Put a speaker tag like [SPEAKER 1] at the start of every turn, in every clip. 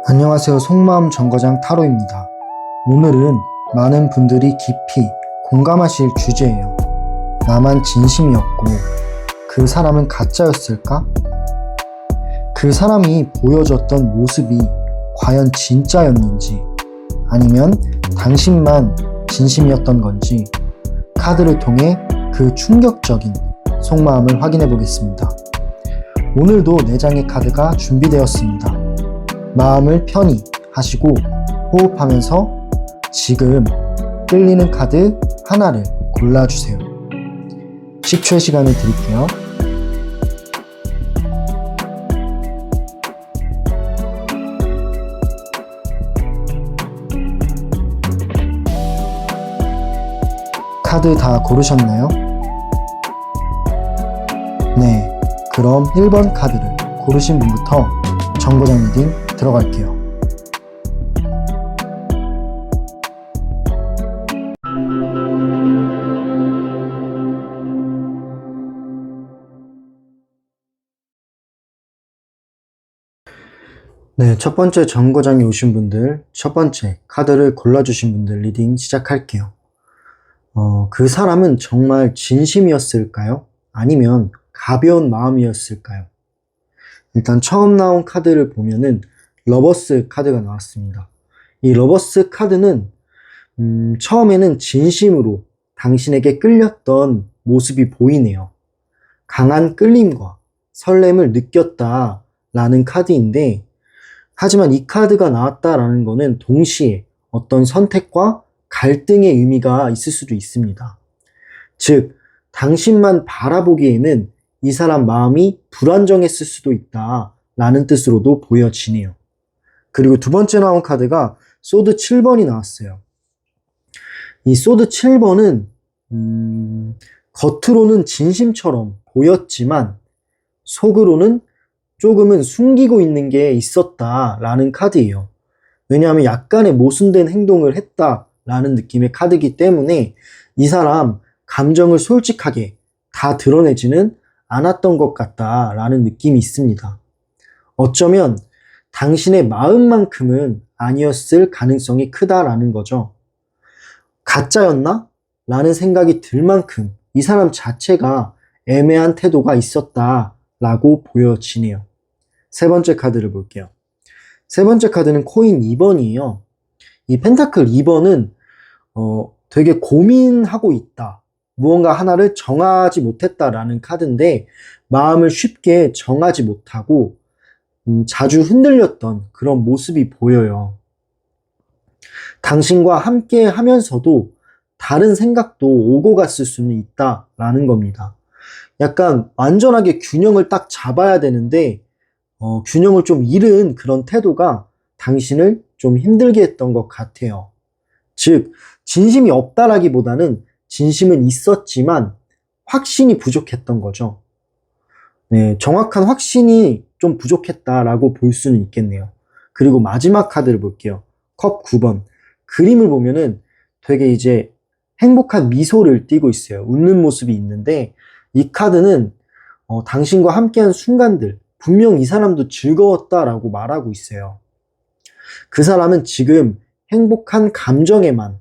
[SPEAKER 1] 안녕하세요. 속마음 정거장 타로입니다. 오늘은 많은 분들이 깊이 공감하실 주제예요. 나만 진심이었고 그 사람은 가짜였을까? 그 사람이 보여줬던 모습이 과연 진짜였는지 아니면 당신만 진심이었던 건지 카드를 통해 그 충격적인 속마음을 확인해 보겠습니다. 오늘도 4장의 카드가 준비되었습니다. 마음을 편히 하시고 호흡하면서 지금 끌리는 카드 하나를 골라주세요. 10초의 시간을 드릴게요. 카드 다 고르셨나요? 네, 그럼 1번 카드를 고르신 분부터 정거장 리딩 들어갈게요. 네, 첫 번째 정거장에 오신 분들, 첫 번째 카드를 골라주신 분들 리딩 시작할게요. 그 사람은 정말 진심이었을까요? 아니면 가벼운 마음이었을까요? 일단 처음 나온 카드를 보면은 러버스 카드가 나왔습니다. 이 러버스 카드는 처음에는 진심으로 당신에게 끌렸던 모습이 보이네요. 강한 끌림과 설렘을 느꼈다라는 카드인데, 하지만 이 카드가 나왔다라는 거는 동시에 어떤 선택과 갈등의 의미가 있을 수도 있습니다. 즉, 당신만 바라보기에는 이 사람 마음이 불안정했을 수도 있다라는 뜻으로도 보여지네요. 그리고 두 번째 나온 카드가 소드 7번이 나왔어요. 이 소드 7번은 겉으로는 진심처럼 보였지만 속으로는 조금은 숨기고 있는 게 있었다라는 카드예요. 왜냐하면 약간의 모순된 행동을 했다라는 느낌의 카드이기 때문에 이 사람 감정을 솔직하게 다 드러내지는 않았던 것 같다라는 느낌이 있습니다. 어쩌면 당신의 마음만큼은 아니었을 가능성이 크다라는 거죠. 가짜였나? 라는 생각이 들 만큼 이 사람 자체가 애매한 태도가 있었다라고 보여지네요. 세 번째 카드를 볼게요. 세 번째 카드는 코인 2번이에요. 이 펜타클 2번은 되게 고민하고 있다. 무언가 하나를 정하지 못했다라는 카드인데 마음을 쉽게 정하지 못하고 자주 흔들렸던 그런 모습이 보여요. 당신과 함께 하면서도 다른 생각도 오고 갔을 수는 있다라는 겁니다. 약간 완전하게 균형을 딱 잡아야 되는데 균형을 좀 잃은 그런 태도가 당신을 좀 힘들게 했던 것 같아요. 즉, 진심이 없다라기보다는 진심은 있었지만 확신이 부족했던 거죠. 네, 정확한 확신이 좀 부족했다라고 볼 수는 있겠네요. 그리고 마지막 카드를 볼게요. 컵 9번. 그림을 보면은 되게 이제 행복한 미소를 띠고 있어요. 웃는 모습이 있는데 이 카드는 당신과 함께한 순간들, 분명 이 사람도 즐거웠다라고 말하고 있어요. 그 사람은 지금 행복한 감정에만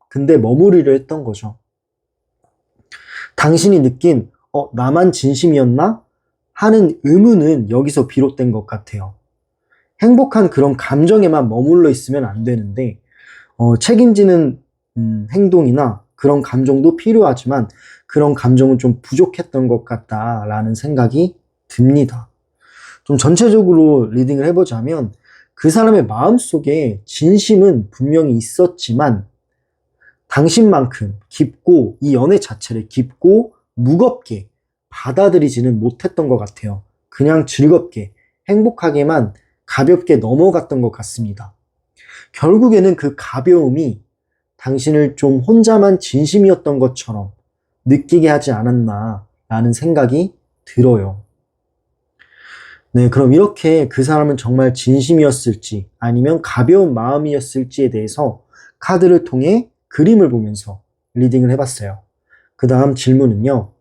[SPEAKER 1] 근데 머무르려 했던 거죠. 당신이 느낀 나만 진심이었나? 하는 의문은 여기서 비롯된 것 같아요. 행복한 그런 감정에만 머물러 있으면 안 되는데 책임지는 행동이나 그런 감정도 필요하지만 그런 감정은 좀 부족했던 것 같다라는 생각이 듭니다. 좀 전체적으로 리딩을 해보자면 그 사람의 마음속에 진심은 분명히 있었지만 당신만큼 깊고 이 연애 자체를 깊고 무겁게 받아들이지는 못했던 것 같아요. 그냥 즐겁게 행복하게만 가볍게 넘어갔던 것 같습니다. 결국에는 그 가벼움이 당신을 좀 혼자만 진심이었던 것처럼 느끼게 하지 않았나 라는 생각이 들어요. 네, 그럼 이렇게 그 사람은 정말 진심이었을지 아니면 가벼운 마음이었을지에 대해서 카드를 통해 그림을 보면서 리딩을 해봤어요. 그 다음 질문은요.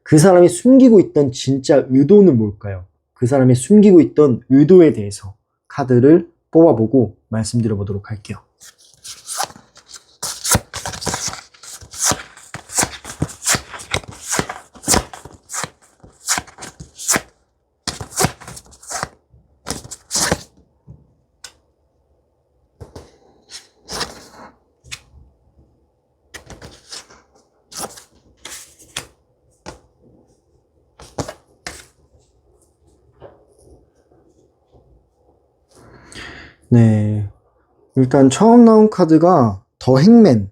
[SPEAKER 1] 그 사람이 숨기고 있던 진짜 의도는 뭘까요? 그 사람이 숨기고 있던 의도에 대해서 카드를 뽑아보고 말씀드려보도록 할게요. 네, 일단 처음 나온 카드가 더 행맨,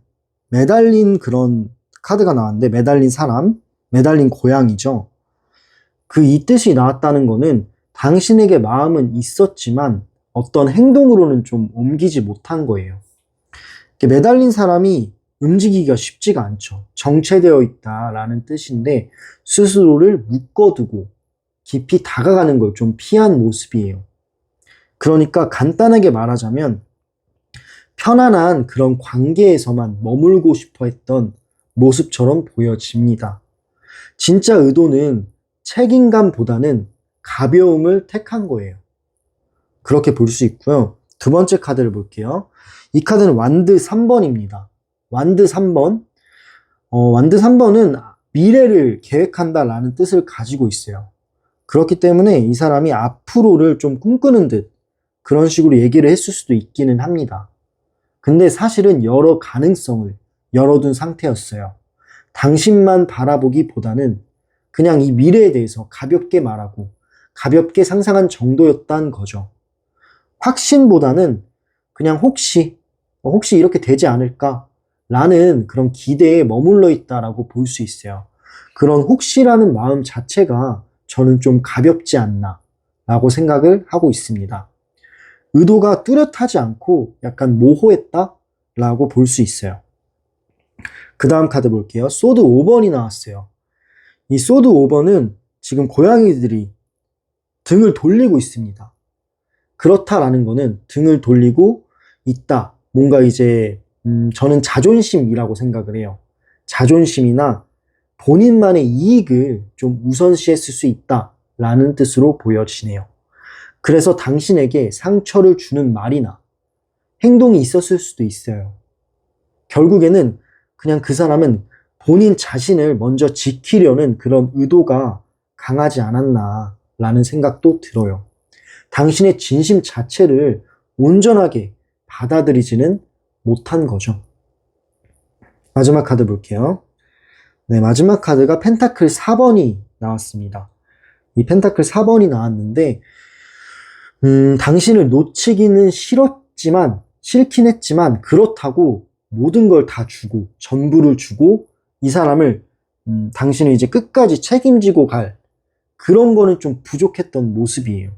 [SPEAKER 1] 매달린 그런 카드가 나왔는데, 매달린 사람, 매달린 고양이죠. 그 이 뜻이 나왔다는 거는 당신에게 마음은 있었지만 어떤 행동으로는 좀 옮기지 못한 거예요. 이렇게 매달린 사람이 움직이기가 쉽지가 않죠. 정체되어 있다라는 뜻인데 스스로를 묶어두고 깊이 다가가는 걸 좀 피한 모습이에요. 그러니까 간단하게 말하자면 편안한 그런 관계에서만 머물고 싶어 했던 모습처럼 보여집니다. 진짜 의도는 책임감보다는 가벼움을 택한 거예요. 그렇게 볼 수 있고요. 두 번째 카드를 볼게요. 이 카드는 완드 3번입니다. 완드 3번. 완드 3번은 미래를 계획한다라는 뜻을 가지고 있어요. 그렇기 때문에 이 사람이 앞으로를 좀 꿈꾸는 듯 그런 식으로 얘기를 했을 수도 있기는 합니다. 근데 사실은 여러 가능성을 열어둔 상태였어요. 당신만 바라보기보다는 그냥 이 미래에 대해서 가볍게 말하고 가볍게 상상한 정도였단 거죠. 확신보다는 그냥 혹시 이렇게 되지 않을까 라는 그런 기대에 머물러 있다라고 볼 수 있어요. 그런 혹시라는 마음 자체가 저는 좀 가볍지 않나 라고 생각을 하고 있습니다. 의도가 뚜렷하지 않고 약간 모호했다 라고 볼 수 있어요. 그 다음 카드 볼게요. 소드 5번이 나왔어요. 이 소드 5번은 지금 고양이들이 등을 돌리고 있습니다. 그렇다라는 거는 등을 돌리고 있다. 뭔가 이제 저는 자존심이라고 생각을 해요. 자존심이나 본인만의 이익을 좀 우선시했을 수 있다라는 뜻으로 보여지네요. 그래서 당신에게 상처를 주는 말이나 행동이 있었을 수도 있어요. 결국에는 그냥 그 사람은 본인 자신을 먼저 지키려는 그런 의도가 강하지 않았나라는 생각도 들어요. 당신의 진심 자체를 온전하게 받아들이지는 못한 거죠. 마지막 카드 볼게요. 네, 마지막 카드가 펜타클 4번이 나왔습니다. 이 펜타클 4번이 나왔는데 당신을 놓치기는 싫긴 했지만 그렇다고 모든 걸 다 주고 전부를 주고 이 사람을 당신을 이제 끝까지 책임지고 갈 그런 거는 좀 부족했던 모습이에요.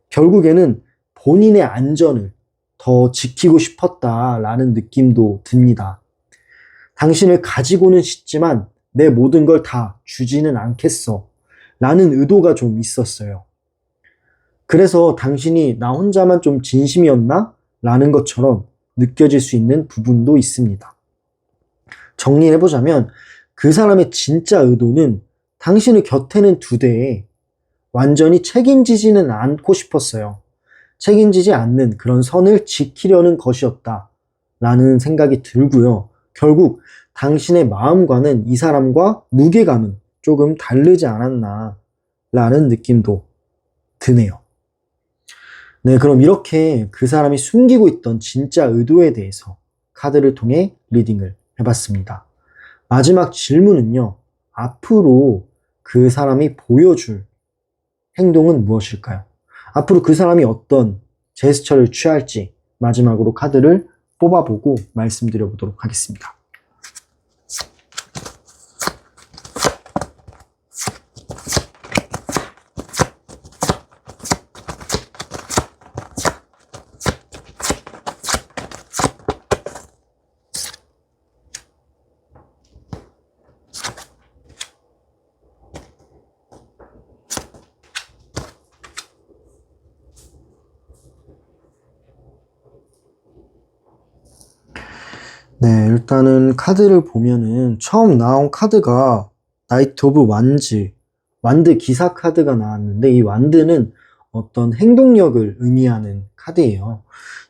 [SPEAKER 1] 결국에는 본인의 안전을 더 지키고 싶었다라는 느낌도 듭니다. 당신을 가지고는 싶지만 내 모든 걸 다 주지는 않겠어 라는 의도가 좀 있었어요. 그래서 당신이 나 혼자만 좀 진심이었나? 라는 것처럼 느껴질 수 있는 부분도 있습니다. 정리해보자면 그 사람의 진짜 의도는 당신을 곁에는 두되 완전히 책임지지는 않고 싶었어요. 책임지지 않는 그런 선을 지키려는 것이었다 라는 생각이 들고요. 결국 당신의 마음과는 이 사람과 무게감은 조금 다르지 않았나 라는 느낌도 드네요. 네, 그럼 이렇게 그 사람이 숨기고 있던 진짜 의도에 대해서 카드를 통해 리딩을 해봤습니다. 마지막 질문은요. 앞으로 그 사람이 보여줄 행동은 무엇일까요? 앞으로 그 사람이 어떤 제스처를 취할지 마지막으로 카드를 뽑아보고 말씀드려보도록 하겠습니다. 네, 일단은 카드를 보면은 처음 나온 카드가 나이트 오브 완드 기사 카드가 나왔는데 이 완드는 어떤 행동력을 의미하는 카드예요.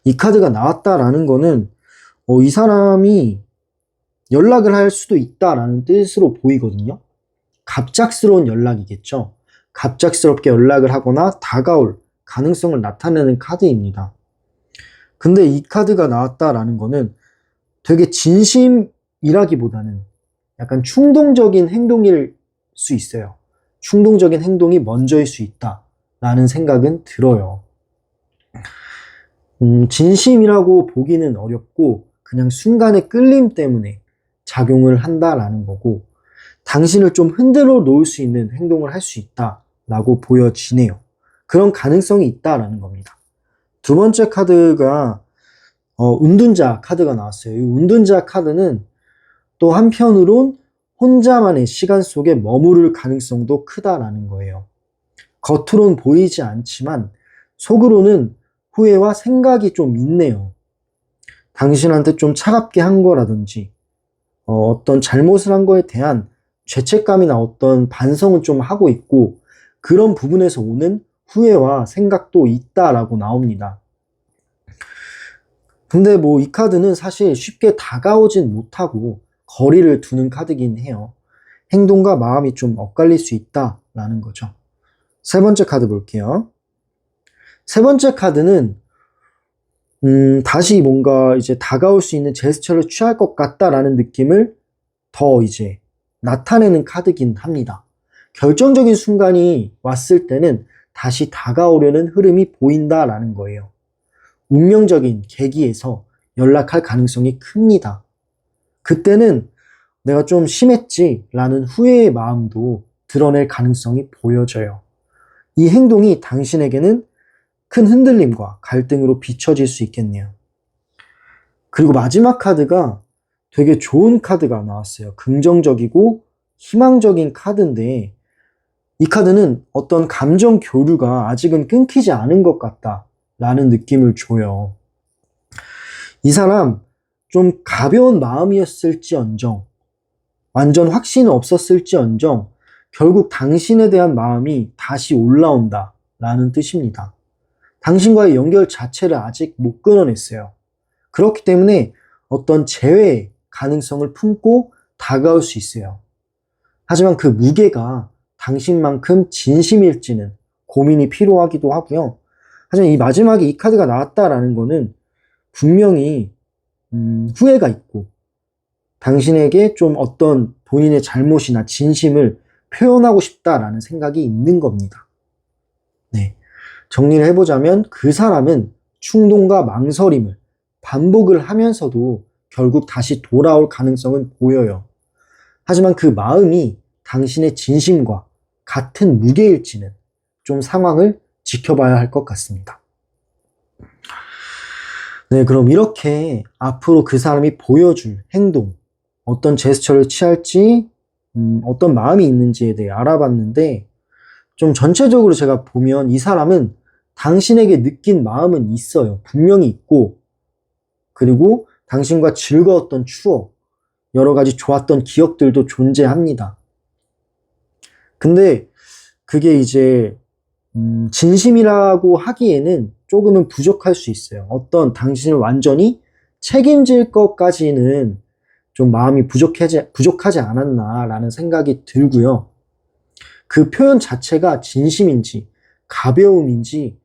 [SPEAKER 1] 이 카드가 나왔다라는 거는 이 사람이 연락을 할 수도 있다라는 뜻으로 보이거든요. 갑작스러운 연락이겠죠. 갑작스럽게 연락을 하거나 다가올 가능성을 나타내는 카드입니다. 근데 이 카드가 나왔다라는 거는 되게 진심이라기보다는 약간 충동적인 행동일 수 있어요. 충동적인 행동이 먼저일 수 있다라는 생각은 들어요. 진심이라고 보기는 어렵고 그냥 순간의 끌림 때문에 작용을 한다라는 거고, 당신을 좀 흔들어 놓을 수 있는 행동을 할 수 있다라고 보여지네요. 그런 가능성이 있다라는 겁니다. 두 번째 카드가 운둔자 카드가 나왔어요. 이 운둔자 카드는 또 한편으론 혼자만의 시간 속에 머무를 가능성도 크다라는 거예요. 겉으론 보이지 않지만 속으로는 후회와 생각이 좀 있네요. 당신한테 좀 차갑게 한 거라든지 어떤 잘못을 한 거에 대한 죄책감이나 어떤 반성은 좀 하고 있고, 그런 부분에서 오는 후회와 생각도 있다라고 나옵니다. 근데 뭐 이 카드는 사실 쉽게 다가오진 못하고 거리를 두는 카드긴 해요. 행동과 마음이 좀 엇갈릴 수 있다라는 거죠. 세 번째 카드 볼게요. 세 번째 카드는 다시 뭔가 이제 다가올 수 있는 제스처를 취할 것 같다라는 느낌을 더 이제 나타내는 카드긴 합니다. 결정적인 순간이 왔을 때는 다시 다가오려는 흐름이 보인다라는 거예요. 운명적인 계기에서 연락할 가능성이 큽니다. 그때는 내가 좀 심했지 라는 후회의 마음도 드러낼 가능성이 보여져요. 이 행동이 당신에게는 큰 흔들림과 갈등으로 비춰질 수 있겠네요. 그리고 마지막 카드가 되게 좋은 카드가 나왔어요. 긍정적이고 희망적인 카드인데, 이 카드는 어떤 감정 교류가 아직은 끊기지 않은 것 같다라는 느낌을 줘요. 이 사람 좀 가벼운 마음이었을지언정, 완전 확신은 없었을지언정 결국 당신에 대한 마음이 다시 올라온다라는 뜻입니다. 당신과의 연결 자체를 아직 못 끊어냈어요. 그렇기 때문에 어떤 재회의 가능성을 품고 다가올 수 있어요. 하지만 그 무게가 당신만큼 진심일지는 고민이 필요하기도 하고요. 하지만 이 마지막에 이 카드가 나왔다라는 거는 분명히 후회가 있고 당신에게 좀 어떤 본인의 잘못이나 진심을 표현하고 싶다라는 생각이 있는 겁니다. 네. 정리를 해보자면 그 사람은 충동과 망설임을 반복을 하면서도 결국 다시 돌아올 가능성은 보여요. 하지만 그 마음이 당신의 진심과 같은 무게일지는 좀 상황을 지켜봐야 할 것 같습니다. 네, 그럼 이렇게 앞으로 그 사람이 보여줄 행동, 어떤 제스처를 취할지, 어떤 마음이 있는지에 대해 알아봤는데, 좀 전체적으로 제가 보면 이 사람은 당신에게 느낀 마음은 있어요. 분명히 있고, 그리고 당신과 즐거웠던 추억, 여러 가지 좋았던 기억들도 존재합니다. 근데 그게 이제 진심이라고 하기에는 조금은 부족할 수 있어요. 어떤 당신을 완전히 책임질 것까지는 좀 마음이 부족하지 않았나라는 생각이 들고요. 그 표현 자체가 진심인지 가벼움인지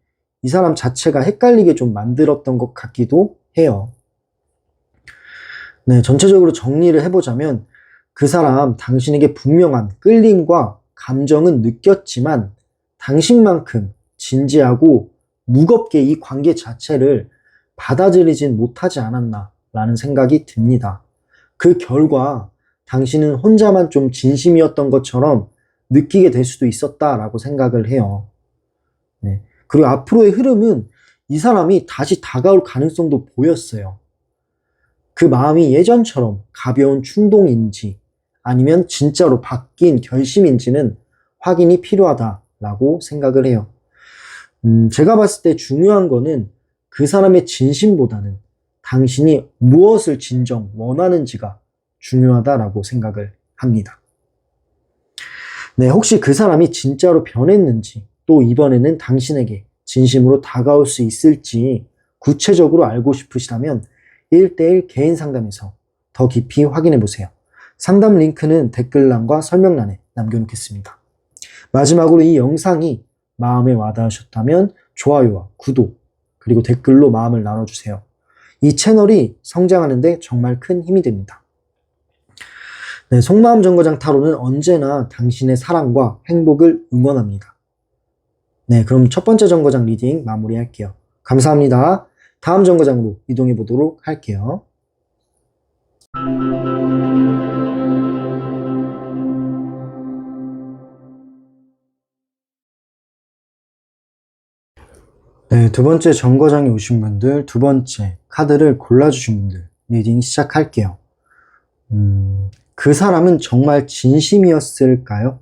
[SPEAKER 1] 이 사람 자체가 헷갈리게 좀 만들었던 것 같기도 해요. 네, 전체적으로 정리를 해보자면 그 사람 당신에게 분명한 끌림과 감정은 느꼈지만 당신만큼 진지하고 무겁게 이 관계 자체를 받아들이진 못하지 않았나라는 생각이 듭니다. 그 결과 당신은 혼자만 좀 진심이었던 것처럼 느끼게 될 수도 있었다라고 생각을 해요. 네. 그리고 앞으로의 흐름은 이 사람이 다시 다가올 가능성도 보였어요. 그 마음이 예전처럼 가벼운 충동인지 아니면 진짜로 바뀐 결심인지는 확인이 필요하다라고 생각을 해요. 제가 봤을 때 중요한 거는 그 사람의 진심보다는 당신이 무엇을 진정 원하는지가 중요하다라고 생각을 합니다. 네, 혹시 그 사람이 진짜로 변했는지, 또 이번에는 당신에게 진심으로 다가올 수 있을지 구체적으로 알고 싶으시다면 1대1 개인 상담에서 더 깊이 확인해 보세요. 상담 링크는 댓글란과 설명란에 남겨놓겠습니다. 마지막으로 이 영상이 마음에 와닿으셨다면 좋아요와 구독, 그리고 댓글로 마음을 나눠주세요. 이 채널이 성장하는데 정말 큰 힘이 됩니다. 네, 속마음 정거장 타로는 언제나 당신의 사랑과 행복을 응원합니다. 네, 그럼 첫 번째 정거장 리딩 마무리할게요. 감사합니다. 다음 정거장으로 이동해 보도록 할게요. 네, 두 번째 정거장에 오신 분들, 두 번째 카드를 골라주신 분들 리딩 시작할게요. 그 사람은 정말 진심이었을까요?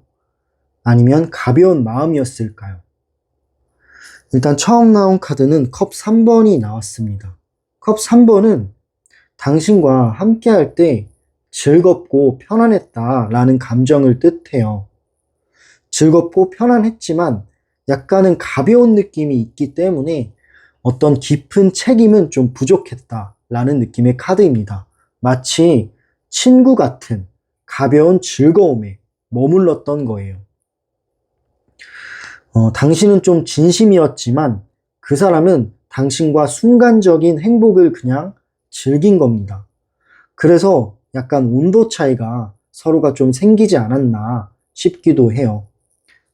[SPEAKER 1] 아니면 가벼운 마음이었을까요? 일단 처음 나온 카드는 컵 3번이 나왔습니다. 컵 3번은 당신과 함께 할 때 즐겁고 편안했다라는 감정을 뜻해요. 즐겁고 편안했지만 약간은 가벼운 느낌이 있기 때문에 어떤 깊은 책임은 좀 부족했다라는 느낌의 카드입니다. 마치 친구 같은 가벼운 즐거움에 머물렀던 거예요. 당신은 좀 진심이었지만 그 사람은 당신과 순간적인 행복을 그냥 즐긴 겁니다. 그래서 약간 온도 차이가 서로가 좀 생기지 않았나 싶기도 해요.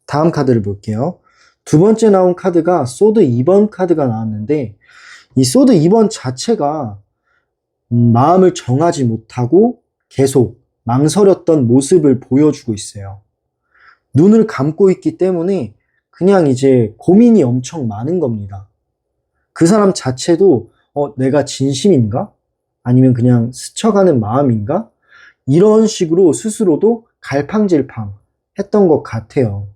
[SPEAKER 1] 다음 카드를 볼게요. 두 번째 나온 카드가 소드 2번 카드가 나왔는데 이 소드 2번 자체가 마음을 정하지 못하고 계속 망설였던 모습을 보여주고 있어요. 눈을 감고 있기 때문에 그냥 이제 고민이 엄청 많은 겁니다. 그 사람 자체도 내가 진심인가? 아니면 그냥 스쳐가는 마음인가? 이런 식으로 스스로도 갈팡질팡 했던 것 같아요.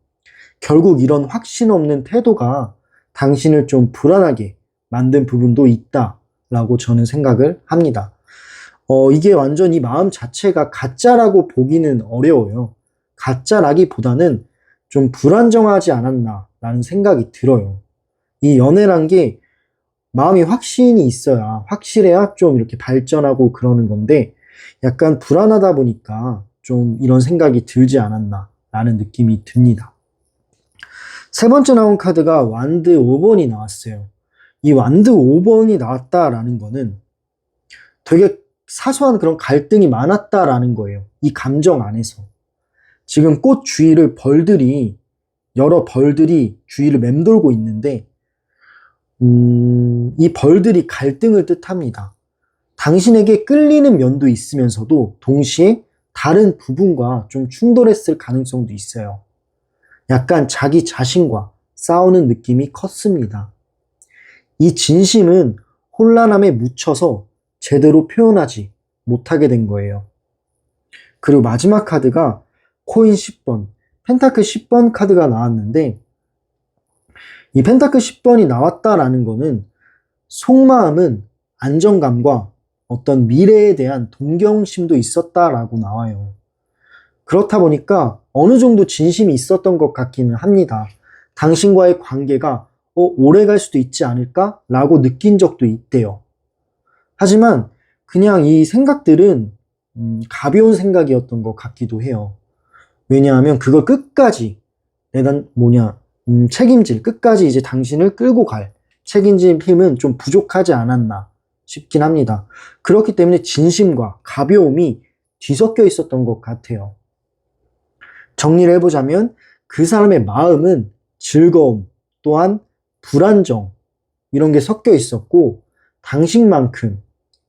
[SPEAKER 1] 결국 이런 확신 없는 태도가 당신을 좀 불안하게 만든 부분도 있다라고 저는 생각을 합니다. 이게 완전 이 마음 자체가 가짜라고 보기는 어려워요. 가짜라기보다는 좀 불안정하지 않았나라는 생각이 들어요. 이 연애란 게 마음이 확신이 있어야, 확실해야 좀 이렇게 발전하고 그러는 건데 약간 불안하다 보니까 좀 이런 생각이 들지 않았나라는 느낌이 듭니다. 세 번째 나온 카드가 완드 5번이 나왔어요. 이 완드 5번이 나왔다라는 거는 되게 사소한 그런 갈등이 많았다라는 거예요. 이 감정 안에서. 지금 꽃 주위를 여러 벌들이 주위를 맴돌고 있는데, 이 벌들이 갈등을 뜻합니다. 당신에게 끌리는 면도 있으면서도 동시에 다른 부분과 좀 충돌했을 가능성도 있어요. 약간 자기 자신과 싸우는 느낌이 컸습니다. 이 진심은 혼란함에 묻혀서 제대로 표현하지 못하게 된 거예요. 그리고 마지막 카드가 코인 10번, 펜타클 10번 카드가 나왔는데 이 펜타클 10번이 나왔다라는 거는 속마음은 안정감과 어떤 미래에 대한 동경심도 있었다라고 나와요. 그렇다 보니까 어느 정도 진심이 있었던 것 같기는 합니다. 당신과의 관계가 오래 갈 수도 있지 않을까? 라고 느낀 적도 있대요. 하지만 그냥 이 생각들은 가벼운 생각이었던 것 같기도 해요. 왜냐하면 그걸 끝까지 끝까지 이제 당신을 끌고 갈 책임질 힘은 좀 부족하지 않았나 싶긴 합니다. 그렇기 때문에 진심과 가벼움이 뒤섞여 있었던 것 같아요. 정리를 해보자면 그 사람의 마음은 즐거움 또한 불안정 이런 게 섞여 있었고 당신만큼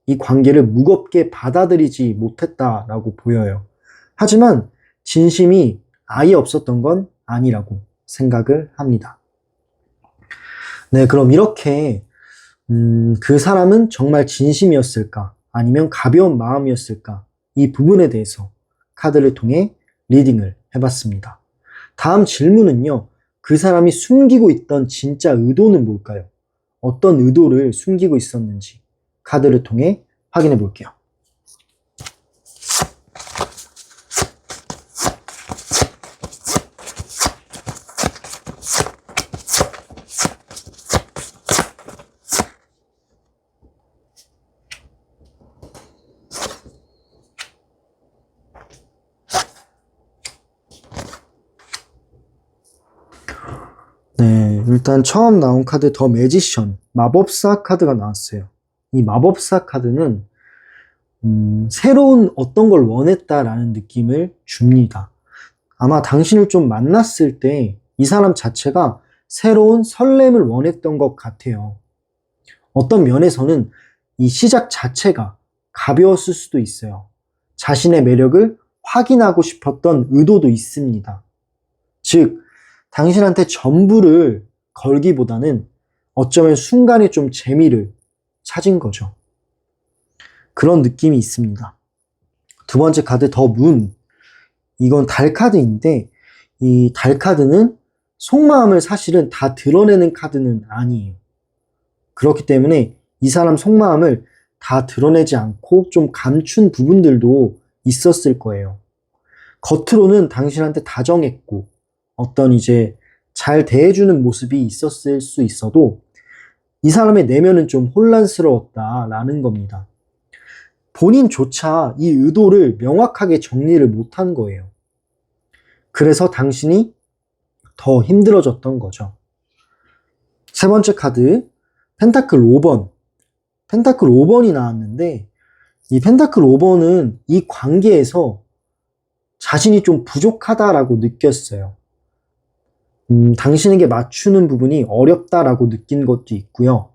[SPEAKER 1] 이 관계를 무겁게 받아들이지 못했다라고 보여요. 하지만 진심이 아예 없었던 건 아니라고 생각을 합니다. 네, 그럼 이렇게 그 사람은 정말 진심이었을까? 아니면 가벼운 마음이었을까? 이 부분에 대해서 카드를 통해 리딩을 해봤습니다. 다음 질문은요. 그 사람이 숨기고 있던 진짜 의도는 뭘까요? 어떤 의도를 숨기고 있었는지 카드를 통해 확인해 볼게요. 일단 처음 나온 카드 더 매지션, 마법사 카드가 나왔어요. 이 마법사 카드는 새로운 어떤 걸 원했다라는 느낌을 줍니다. 아마 당신을 좀 만났을 때 이 사람 자체가 새로운 설렘을 원했던 것 같아요. 어떤 면에서는 이 시작 자체가 가벼웠을 수도 있어요. 자신의 매력을 확인하고 싶었던 의도도 있습니다. 즉, 당신한테 전부를 걸기보다는 어쩌면 순간에 좀 재미를 찾은 거죠. 그런 느낌이 있습니다. 두 번째 카드 더 문. 이건 달 카드인데 이 달 카드는 속마음을 사실은 다 드러내는 카드는 아니에요. 그렇기 때문에 이 사람 속마음을 다 드러내지 않고 좀 감춘 부분들도 있었을 거예요. 겉으로는 당신한테 다정했고 어떤 이제 잘 대해주는 모습이 있었을 수 있어도 이 사람의 내면은 좀 혼란스러웠다라는 겁니다. 본인조차 이 의도를 명확하게 정리를 못한 거예요. 그래서 당신이 더 힘들어졌던 거죠. 세 번째 카드, 펜타클 5번. 펜타클 5번이 나왔는데 이 펜타클 5번은 이 관계에서 자신이 좀 부족하다라고 느꼈어요. 당신에게 맞추는 부분이 어렵다라고 느낀 것도 있고요.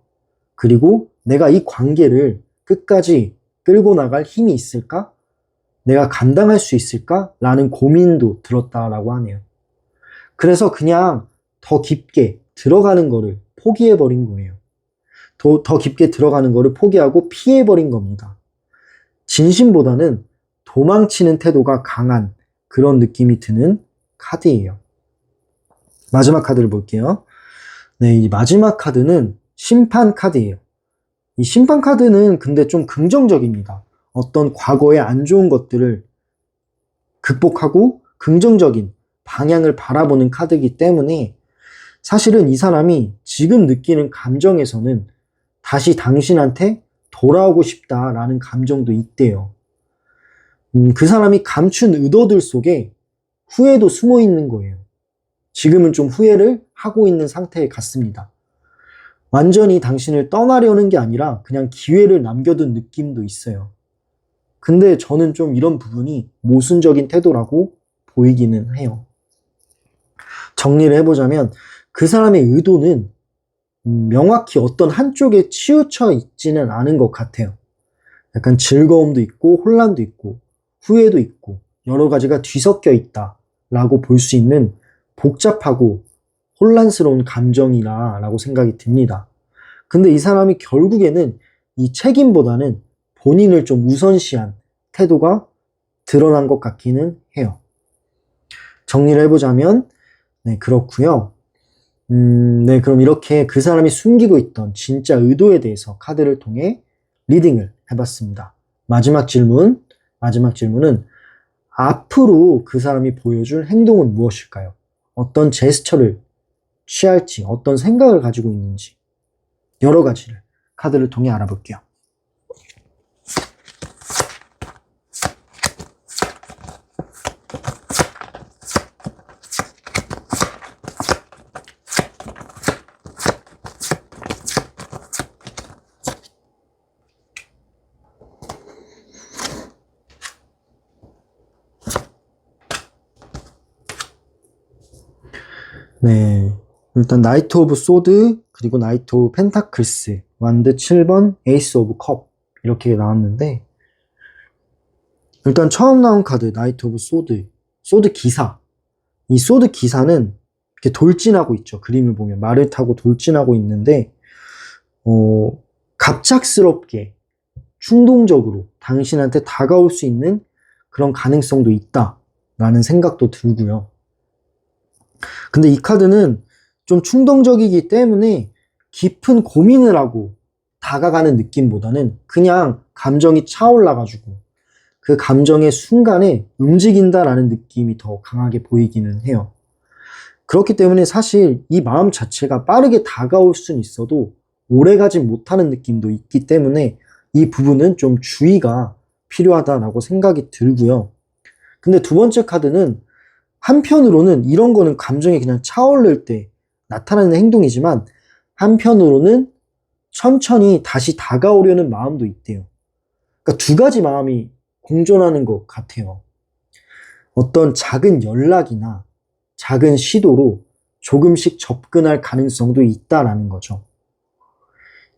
[SPEAKER 1] 그리고 내가 이 관계를 끝까지 끌고 나갈 힘이 있을까? 내가 감당할 수 있을까? 라는 고민도 들었다라고 하네요. 그래서 그냥 더 깊게 들어가는 거를 포기해버린 거예요. 더 깊게 들어가는 거를 포기하고 피해버린 겁니다. 진심보다는 도망치는 태도가 강한 그런 느낌이 드는 카드예요. 마지막 카드를 볼게요. 네, 이 마지막 카드는 심판 카드예요. 이 심판 카드는 근데 좀 긍정적입니다. 어떤 과거의 안 좋은 것들을 극복하고 긍정적인 방향을 바라보는 카드이기 때문에 사실은 이 사람이 지금 느끼는 감정에서는 다시 당신한테 돌아오고 싶다라는 감정도 있대요. 그 사람이 감춘 의도들 속에 후회도 숨어 있는 거예요. 지금은 좀 후회를 하고 있는 상태 같습니다. 완전히 당신을 떠나려는 게 아니라 그냥 기회를 남겨둔 느낌도 있어요. 근데 저는 좀 이런 부분이 모순적인 태도라고 보이기는 해요. 정리를 해보자면 그 사람의 의도는 명확히 어떤 한쪽에 치우쳐 있지는 않은 것 같아요. 약간 즐거움도 있고 혼란도 있고 후회도 있고 여러 가지가 뒤섞여 있다라고 볼 수 있는 복잡하고 혼란스러운 감정이라고 생각이 듭니다. 근데 이 사람이 결국에는 이 책임보다는 본인을 좀 우선시한 태도가 드러난 것 같기는 해요. 정리를 해보자면 네, 그렇고요. 네, 그럼 이렇게 그 사람이 숨기고 있던 진짜 의도에 대해서 카드를 통해 리딩을 해봤습니다. 마지막 질문은 앞으로 그 사람이 보여줄 행동은 무엇일까요? 어떤 제스처를 취할지, 어떤 생각을 가지고 있는지 여러 가지를 카드를 통해 알아볼게요. 네, 일단 나이트 오브 소드, 그리고 나이트 오브 펜타클스, 완드 7번, 에이스 오브 컵 이렇게 나왔는데 일단 처음 나온 카드 나이트 오브 소드, 소드 기사. 이 소드 기사는 이렇게 돌진하고 있죠. 그림을 보면 말을 타고 돌진하고 있는데 갑작스럽게 충동적으로 당신한테 다가올 수 있는 그런 가능성도 있다라는 생각도 들고요. 근데 이 카드는 좀 충동적이기 때문에 깊은 고민을 하고 다가가는 느낌보다는 그냥 감정이 차올라가지고 그 감정의 순간에 움직인다라는 느낌이 더 강하게 보이기는 해요. 그렇기 때문에 사실 이 마음 자체가 빠르게 다가올 수는 있어도 오래가지 못하는 느낌도 있기 때문에 이 부분은 좀 주의가 필요하다라고 생각이 들고요. 근데 두 번째 카드는 한편으로는 이런 거는 감정이 그냥 차오를 때 나타나는 행동이지만 한편으로는 천천히 다시 다가오려는 마음도 있대요. 그러니까 두 가지 마음이 공존하는 것 같아요. 어떤 작은 연락이나 작은 시도로 조금씩 접근할 가능성도 있다라는 거죠.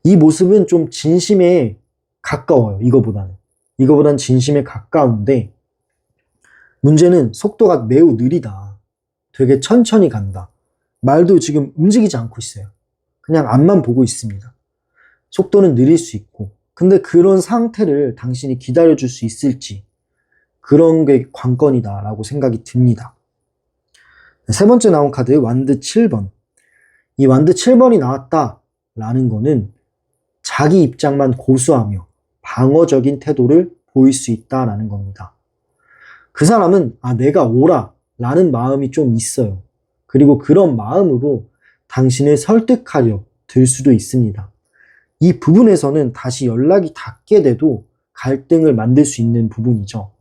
[SPEAKER 1] 이 모습은 좀 진심에 가까워요. 이거보다는 진심에 가까운데 문제는 속도가 매우 느리다. 되게 천천히 간다. 말도 지금 움직이지 않고 있어요. 그냥 앞만 보고 있습니다. 속도는 느릴 수 있고 근데 그런 상태를 당신이 기다려줄 수 있을지 그런 게 관건이다라고 생각이 듭니다. 세 번째 나온 카드 완드 7번. 이 완드 7번이 나왔다라는 거는 자기 입장만 고수하며 방어적인 태도를 보일 수 있다라는 겁니다. 그 사람은 내가 오라 라는 마음이 좀 있어요. 그리고 그런 마음으로 당신을 설득하려 들 수도 있습니다. 이 부분에서는 다시 연락이 닿게 돼도 갈등을 만들 수 있는 부분이죠.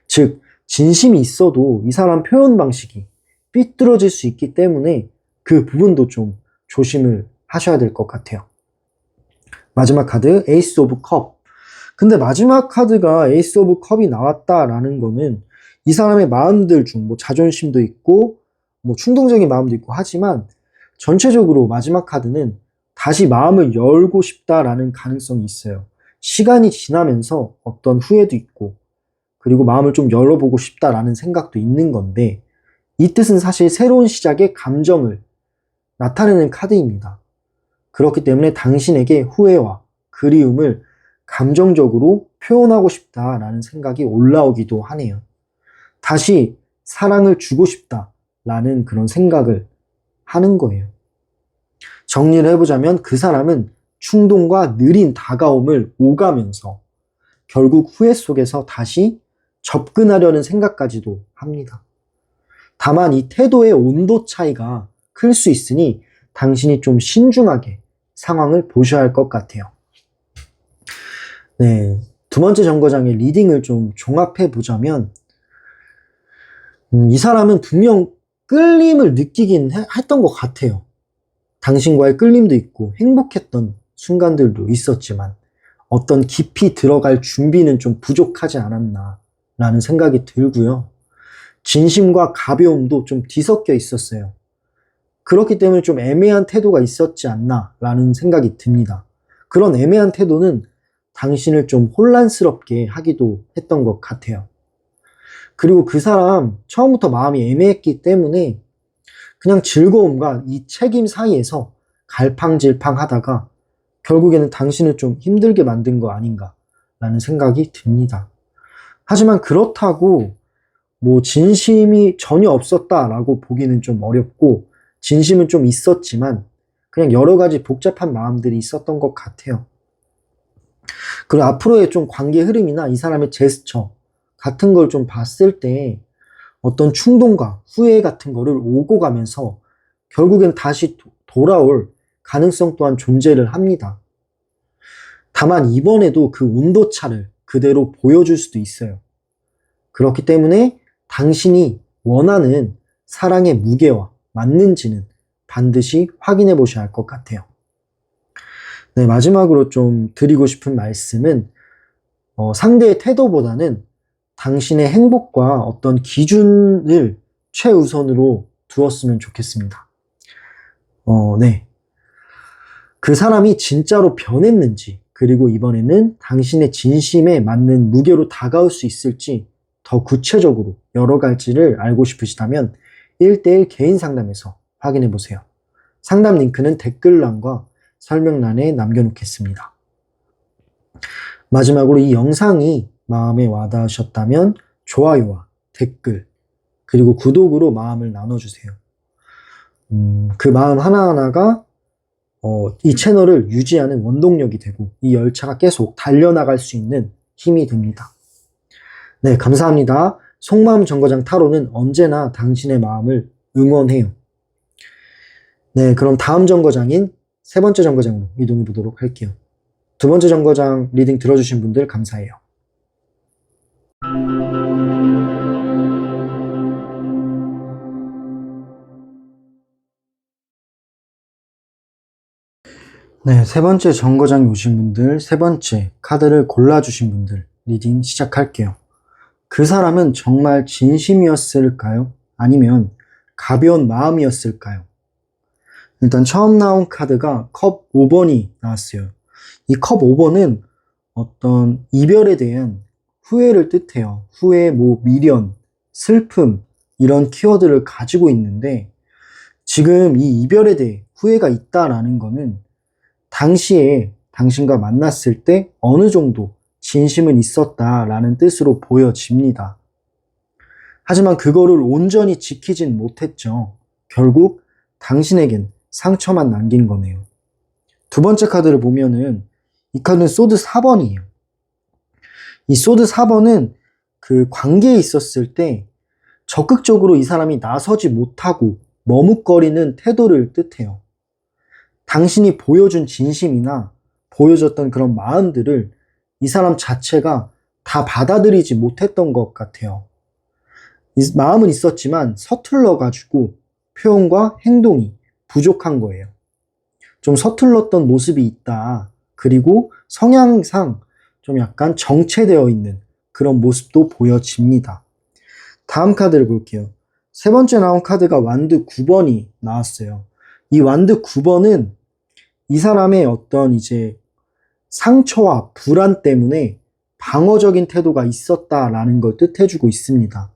[SPEAKER 1] 즉 진심이 있어도 이 사람 표현 방식이 삐뚤어질 수 있기 때문에 그 부분도 좀 조심을 하셔야 될 것 같아요. 마지막 카드 에이스 오브 컵. 근데 마지막 카드가 에이스 오브 컵이 나왔다라는 거는 이 사람의 마음들 중 자존심도 있고 충동적인 마음도 있고 하지만 전체적으로 마지막 카드는 다시 마음을 열고 싶다라는 가능성이 있어요. 시간이 지나면서 어떤 후회도 있고 그리고 마음을 좀 열어보고 싶다라는 생각도 있는 건데 이 뜻은 사실 새로운 시작의 감정을 나타내는 카드입니다. 그렇기 때문에 당신에게 후회와 그리움을 감정적으로 표현하고 싶다라는 생각이 올라오기도 하네요. 다시 사랑을 주고 싶다라는 그런 생각을 하는 거예요. 정리를 해보자면 그 사람은 충동과 느린 다가옴을 오가면서 결국 후회 속에서 다시 접근하려는 생각까지도 합니다. 다만 이 태도의 온도 차이가 클 수 있으니 당신이 좀 신중하게 상황을 보셔야 할 것 같아요. 네, 두 번째 정거장의 리딩을 좀 종합해 보자면 이 사람은 분명 끌림을 느끼긴 했던 것 같아요. 당신과의 끌림도 있고 행복했던 순간들도 있었지만 어떤 깊이 들어갈 준비는 좀 부족하지 않았나 라는 생각이 들고요. 진심과 가벼움도 좀 뒤섞여 있었어요. 그렇기 때문에 좀 애매한 태도가 있었지 않나 라는 생각이 듭니다. 그런 애매한 태도는 당신을 좀 혼란스럽게 하기도 했던 것 같아요. 그리고 그 사람 처음부터 마음이 애매했기 때문에 그냥 즐거움과 이 책임 사이에서 갈팡질팡 하다가 결국에는 당신을 좀 힘들게 만든 거 아닌가 라는 생각이 듭니다. 하지만 그렇다고 진심이 전혀 없었다라고 보기는 좀 어렵고 진심은 좀 있었지만 그냥 여러 가지 복잡한 마음들이 있었던 것 같아요. 그리고 앞으로의 좀 관계 흐름이나 이 사람의 제스처 같은 걸 좀 봤을 때 어떤 충동과 후회 같은 거를 오고 가면서 결국엔 다시 돌아올 가능성 또한 존재를 합니다. 다만 이번에도 그 온도차를 그대로 보여줄 수도 있어요. 그렇기 때문에 당신이 원하는 사랑의 무게와 맞는지는 반드시 확인해 보셔야 할 것 같아요. 네, 마지막으로 좀 드리고 싶은 말씀은 상대의 태도보다는 당신의 행복과 어떤 기준을 최우선으로 두었으면 좋겠습니다. 네. 그 사람이 진짜로 변했는지, 그리고 이번에는 당신의 진심에 맞는 무게로 다가올 수 있을지 더 구체적으로 여러 가지를 알고 싶으시다면 1대1 개인 상담에서 확인해 보세요. 상담 링크는 댓글란과 설명란에 남겨놓겠습니다. 마지막으로 이 영상이 마음에 와닿으셨다면 좋아요와 댓글 그리고 구독으로 마음을 나눠주세요. 그 마음 하나하나가 이 채널을 유지하는 원동력이 되고 이 열차가 계속 달려나갈 수 있는 힘이 됩니다. 네, 감사합니다. 속마음 정거장 타로는 언제나 당신의 마음을 응원해요. 네, 그럼 다음 정거장인 세 번째 정거장으로 이동해 보도록 할게요. 두 번째 정거장 리딩 들어주신 분들 감사해요. 네, 세 번째 정거장에 오신 분들, 세 번째 카드를 골라주신 분들 리딩 시작할게요. 그 사람은 정말 진심이었을까요? 아니면 가벼운 마음이었을까요? 일단 처음 나온 카드가 컵 5번이 나왔어요. 이 컵 5번은 어떤 이별에 대한 후회를 뜻해요. 후회, 미련, 슬픔 이런 키워드를 가지고 있는데 지금 이 이별에 대해 후회가 있다라는 거는 당시에 당신과 만났을 때 어느 정도 진심은 있었다라는 뜻으로 보여집니다. 하지만 그거를 온전히 지키진 못했죠. 결국 당신에겐 상처만 남긴 거네요. 두 번째 카드를 보면은 이 카드는 소드 4번이에요. 이 소드 4번은 그 관계에 있었을 때 적극적으로 이 사람이 나서지 못하고 머뭇거리는 태도를 뜻해요. 당신이 보여준 진심이나 보여줬던 그런 마음들을 이 사람 자체가 다 받아들이지 못했던 것 같아요. 이 마음은 있었지만 서툴러가지고 표현과 행동이 부족한 거예요. 좀 서툴렀던 모습이 있다. 그리고 성향상 좀 약간 정체되어 있는 그런 모습도 보여집니다. 다음 카드를 볼게요. 세 번째 나온 카드가 완드 9번이 나왔어요. 이 완드 9번은 이 사람의 어떤 이제 상처와 불안 때문에 방어적인 태도가 있었다라는 걸 뜻해주고 있습니다.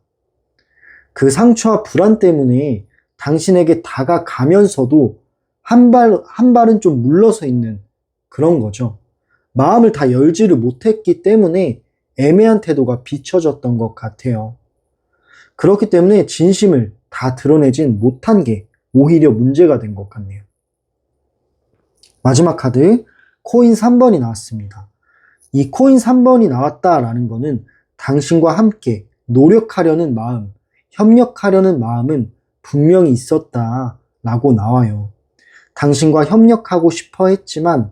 [SPEAKER 1] 그 상처와 불안 때문에 당신에게 다가가면서도 한 발은 좀 물러서 있는 그런 거죠. 마음을 다 열지를 못했기 때문에 애매한 태도가 비춰졌던 것 같아요. 그렇기 때문에 진심을 다 드러내진 못한 게 오히려 문제가 된 것 같네요. 마지막 카드 코인 3번이 나왔습니다. 이 코인 3번이 나왔다라는 거는 당신과 함께 노력하려는 마음, 협력하려는 마음은 분명히 있었다라고 나와요. 당신과 협력하고 싶어 했지만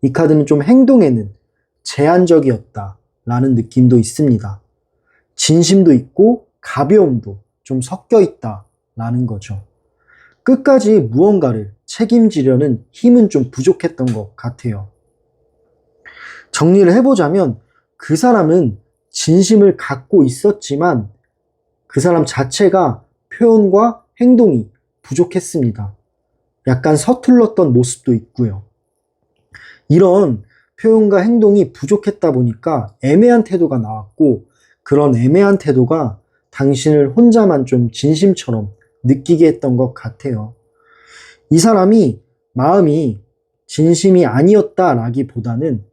[SPEAKER 1] 이 카드는 좀 행동에는 제한적이었다라는 느낌도 있습니다. 진심도 있고 가벼움도 좀 섞여 있다라는 거죠. 끝까지 무언가를 책임지려는 힘은 좀 부족했던 것 같아요. 정리를 해보자면 그 사람은 진심을 갖고 있었지만 그 사람 자체가 표현과 행동이 부족했습니다. 약간 서툴렀던 모습도 있고요. 이런 표현과 행동이 부족했다 보니까 애매한 태도가 나왔고 그런 애매한 태도가 당신을 혼자만 좀 진심처럼 느끼게 했던 것 같아요. 이 사람이 마음이 진심이 아니었다라기보다는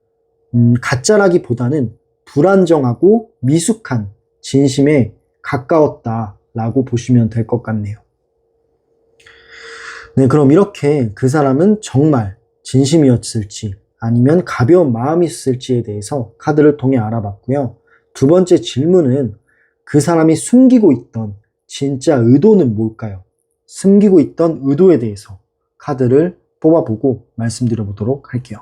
[SPEAKER 1] 가짜라기보다는 불안정하고 미숙한 진심에 가까웠다라고 보시면 될 것 같네요. 네, 그럼 이렇게 그 사람은 정말 진심이었을지 아니면 가벼운 마음이었을지에 대해서 카드를 통해 알아봤고요. 두 번째 질문은 그 사람이 숨기고 있던 진짜 의도는 뭘까요? 숨기고 있던 의도에 대해서 카드를 뽑아보고 말씀드려 보도록 할게요.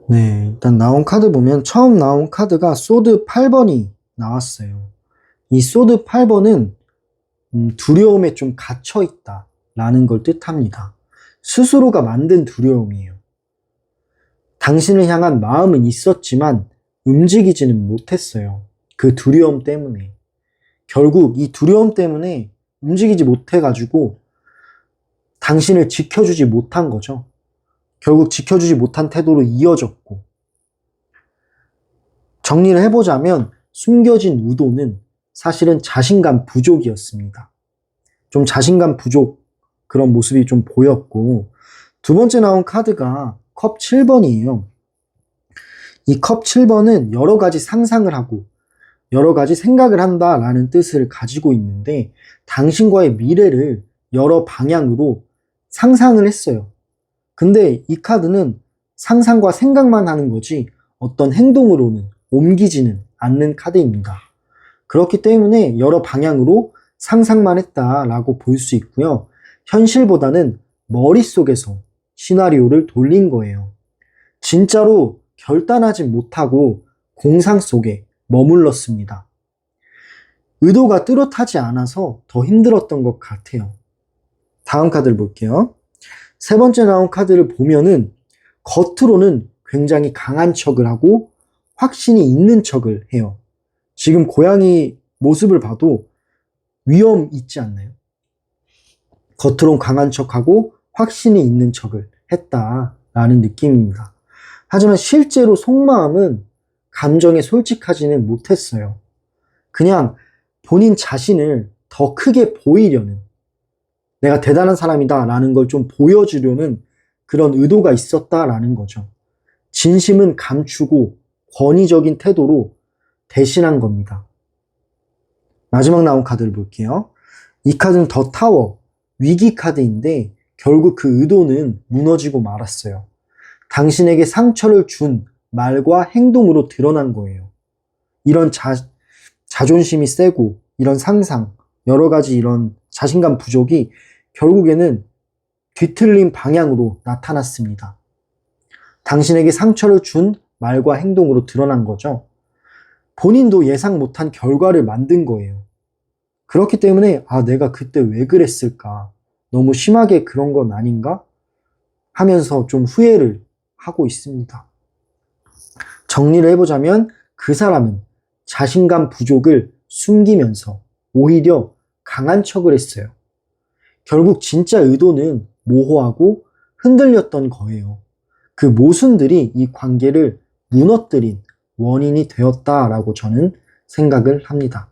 [SPEAKER 1] 네, 일단 나온 카드 보면 처음 나온 카드가 소드 8번이 나왔어요. 이 소드 8번은 두려움에 좀 갇혀있다 라는 걸 뜻합니다. 스스로가 만든 두려움이에요. 당신을 향한 마음은 있었지만 움직이지는 못했어요. 그 두려움 때문에. 결국 이 두려움 때문에 움직이지 못해가지고 당신을 지켜주지 못한 거죠. 결국 지켜주지 못한 태도로 이어졌고 정리를 해보자면 숨겨진 의도는 사실은 자신감 부족이었습니다. 좀 자신감 부족 그런 모습이 좀 보였고 두 번째 나온 카드가 컵 7번이에요. 이 컵 7번은 여러 가지 상상을 하고 여러 가지 생각을 한다라는 뜻을 가지고 있는데 당신과의 미래를 여러 방향으로 상상을 했어요. 근데 이 카드는 상상과 생각만 하는 거지 어떤 행동으로는 옮기지는 않는 카드입니다. 그렇기 때문에 여러 방향으로 상상만 했다라고 볼 수 있고요. 현실보다는 머릿속에서 시나리오를 돌린 거예요. 진짜로 결단하지 못하고 공상 속에 머물렀습니다. 의도가 뚜렷하지 않아서 더 힘들었던 것 같아요. 다음 카드를 볼게요. 세 번째 나온 카드를 보면은 겉으로는 굉장히 강한 척을 하고 확신이 있는 척을 해요. 지금 고양이 모습을 봐도 위험 있지 않나요? 겉으론 강한 척하고 확신이 있는 척을 했다라는 느낌입니다. 하지만 실제로 속마음은 감정에 솔직하지는 못했어요. 그냥 본인 자신을 더 크게 보이려는, 내가 대단한 사람이다 라는 걸 좀 보여주려는 그런 의도가 있었다라는 거죠. 진심은 감추고 권위적인 태도로 대신한 겁니다. 마지막 나온 카드를 볼게요. 이 카드는 더 타워, 위기 카드인데 결국 그 의도는 무너지고 말았어요. 당신에게 상처를 준 말과 행동으로 드러난 거예요. 이런 자존심이 세고 이런 상상, 여러 가지 이런 자신감 부족이 결국에는 뒤틀린 방향으로 나타났습니다. 당신에게 상처를 준 말과 행동으로 드러난 거죠. 본인도 예상 못한 결과를 만든 거예요. 그렇기 때문에 내가 그때 왜 그랬을까? 너무 심하게 그런 건 아닌가? 하면서 좀 후회를 하고 있습니다. 정리를 해보자면 그 사람은 자신감 부족을 숨기면서 오히려 강한 척을 했어요. 결국 진짜 의도는 모호하고 흔들렸던 거예요. 그 모순들이 이 관계를 무너뜨린 원인이 되었다라고 저는 생각을 합니다.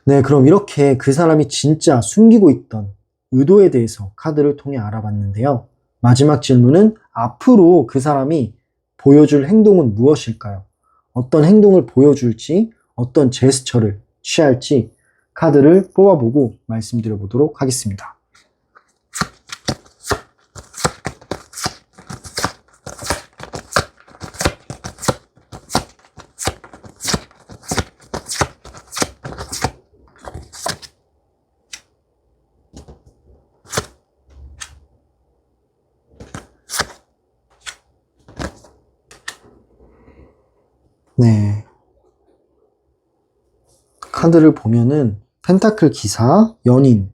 [SPEAKER 1] 네, 그럼 이렇게 그 사람이 진짜 숨기고 있던 의도에 대해서 카드를 통해 알아봤는데요. 마지막 질문은 앞으로 그 사람이 보여줄 행동은 무엇일까요? 어떤 행동을 보여줄지, 어떤 제스처를 취할지 카드를 뽑아보고 말씀드려 보도록 하겠습니다. 네. 카드를 보면은 펜타클 기사, 연인,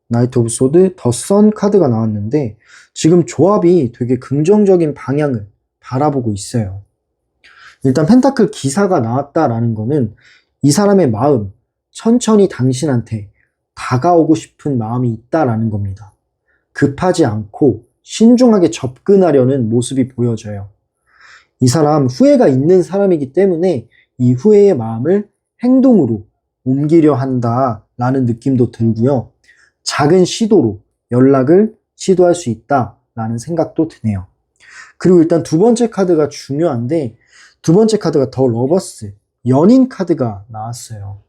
[SPEAKER 1] 나이트 오브 소드, 더 선 카드가 나왔는데 지금 조합이 되게 긍정적인 방향을 바라보고 있어요. 일단 펜타클 기사가 나왔다라는 거는 이 사람의 마음, 천천히 당신한테 다가오고 싶은 마음이 있다라는 겁니다. 급하지 않고 신중하게 접근하려는 모습이 보여져요. 이 사람 후회가 있는 사람이기 때문에 이 후회의 마음을 행동으로 옮기려 한다라는 느낌도 들고요. 작은 시도로 연락을 시도할 수 있다라는 생각도 드네요. 그리고 일단 두 번째 카드가 중요한데 두 번째 카드가 더 러버스, 연인 카드가 나왔어요.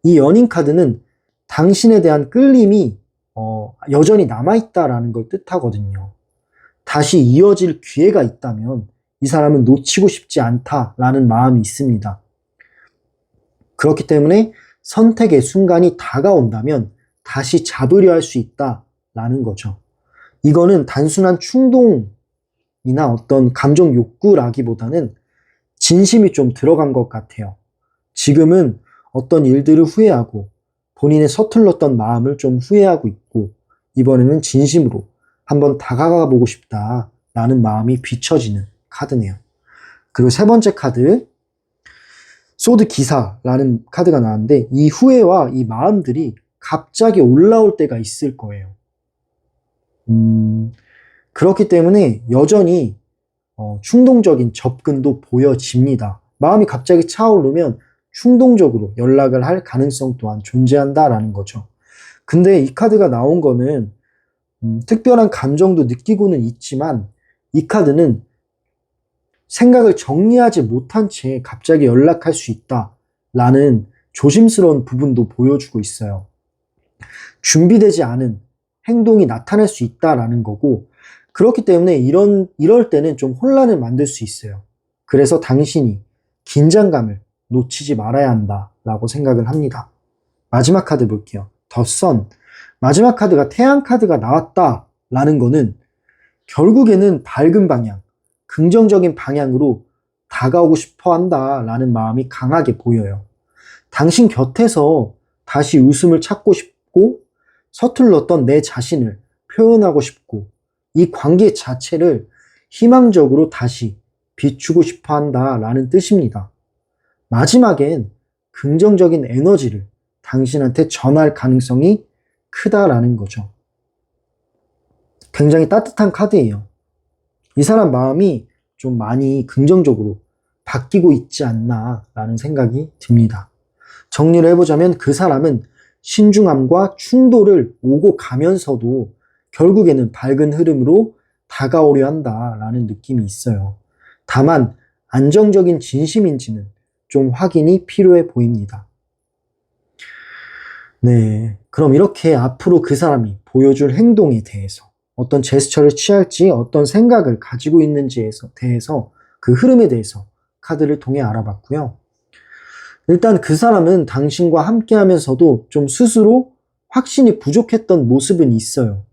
[SPEAKER 1] 이 연인 카드는 당신에 대한 끌림이 여전히 남아있다라는 걸 뜻하거든요. 다시 이어질 기회가 있다면 이 사람은 놓치고 싶지 않다라는 마음이 있습니다. 그렇기 때문에 선택의 순간이 다가온다면 다시 잡으려 할 수 있다라는 거죠. 이거는 단순한 충동이나 어떤 감정 욕구라기보다는 진심이 좀 들어간 것 같아요. 지금은 어떤 일들을 후회하고 본인의 서툴렀던 마음을 좀 후회하고 있고 이번에는 진심으로 한번 다가가 보고 싶다라는 마음이 비춰지는 카드네요. 그리고 세 번째 카드, 소드 기사라는 카드가 나왔는데 이 후회와 이 마음들이 갑자기 올라올 때가 있을 거예요. 그렇기 때문에 여전히 충동적인 접근도 보여집니다. 마음이 갑자기 차오르면 충동적으로 연락을 할 가능성 또한 존재한다라는 거죠. 근데 이 카드가 나온 거는 특별한 감정도 느끼고는 있지만 이 카드는 생각을 정리하지 못한 채 갑자기 연락할 수 있다라는 조심스러운 부분도 보여주고 있어요. 준비되지 않은 행동이 나타날 수 있다라는 거고 그렇기 때문에 이럴 때는 좀 혼란을 만들 수 있어요. 그래서 당신이 긴장감을 놓치지 말아야 한다라고 생각을 합니다. 마지막 카드 볼게요. 더 선. 마지막 카드가 태양 카드가 나왔다라는 거는 결국에는 밝은 방향, 긍정적인 방향으로 다가오고 싶어 한다라는 마음이 강하게 보여요. 당신 곁에서 다시 웃음을 찾고 싶고 서툴렀던 내 자신을 표현하고 싶고 이 관계 자체를 희망적으로 다시 비추고 싶어 한다라는 뜻입니다. 마지막엔 긍정적인 에너지를 당신한테 전할 가능성이 크다라는 거죠. 굉장히 따뜻한 카드예요. 이 사람 마음이 좀 많이 긍정적으로 바뀌고 있지 않나라는 생각이 듭니다. 정리를 해보자면 그 사람은 신중함과 충돌을 오고 가면서도 결국에는 밝은 흐름으로 다가오려 한다라는 느낌이 있어요. 다만 안정적인 진심인지는 좀 확인이 필요해 보입니다. 네, 그럼 이렇게 앞으로 그 사람이 보여줄 행동에 대해서 어떤 제스처를 취할지 어떤 생각을 가지고 있는지에 대해서 그 흐름에 대해서 카드를 통해 알아봤고요. 일단 그 사람은 당신과 함께 하면서도 좀 스스로 확신이 부족했던 모습은 있어요.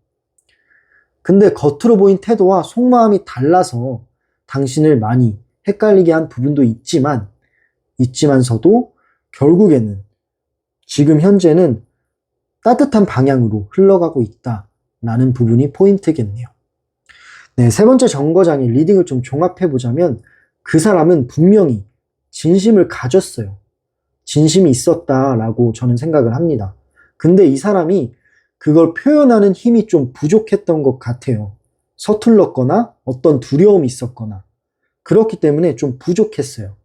[SPEAKER 1] 근데 겉으로 보인 태도와 속마음이 달라서 당신을 많이 헷갈리게 한 부분도 있지만서도 결국에는 지금 현재는 따뜻한 방향으로 흘러가고 있다라는 부분이 포인트겠네요. 네, 세 번째 정거장의 리딩을 좀 종합해보자면 그 사람은 분명히 진심을 가졌어요. 진심이 있었다라고 저는 생각을 합니다. 근데 이 사람이 그걸 표현하는 힘이 좀 부족했던 것 같아요. 서툴렀거나 어떤 두려움이 있었거나 그렇기 때문에 좀 부족했어요.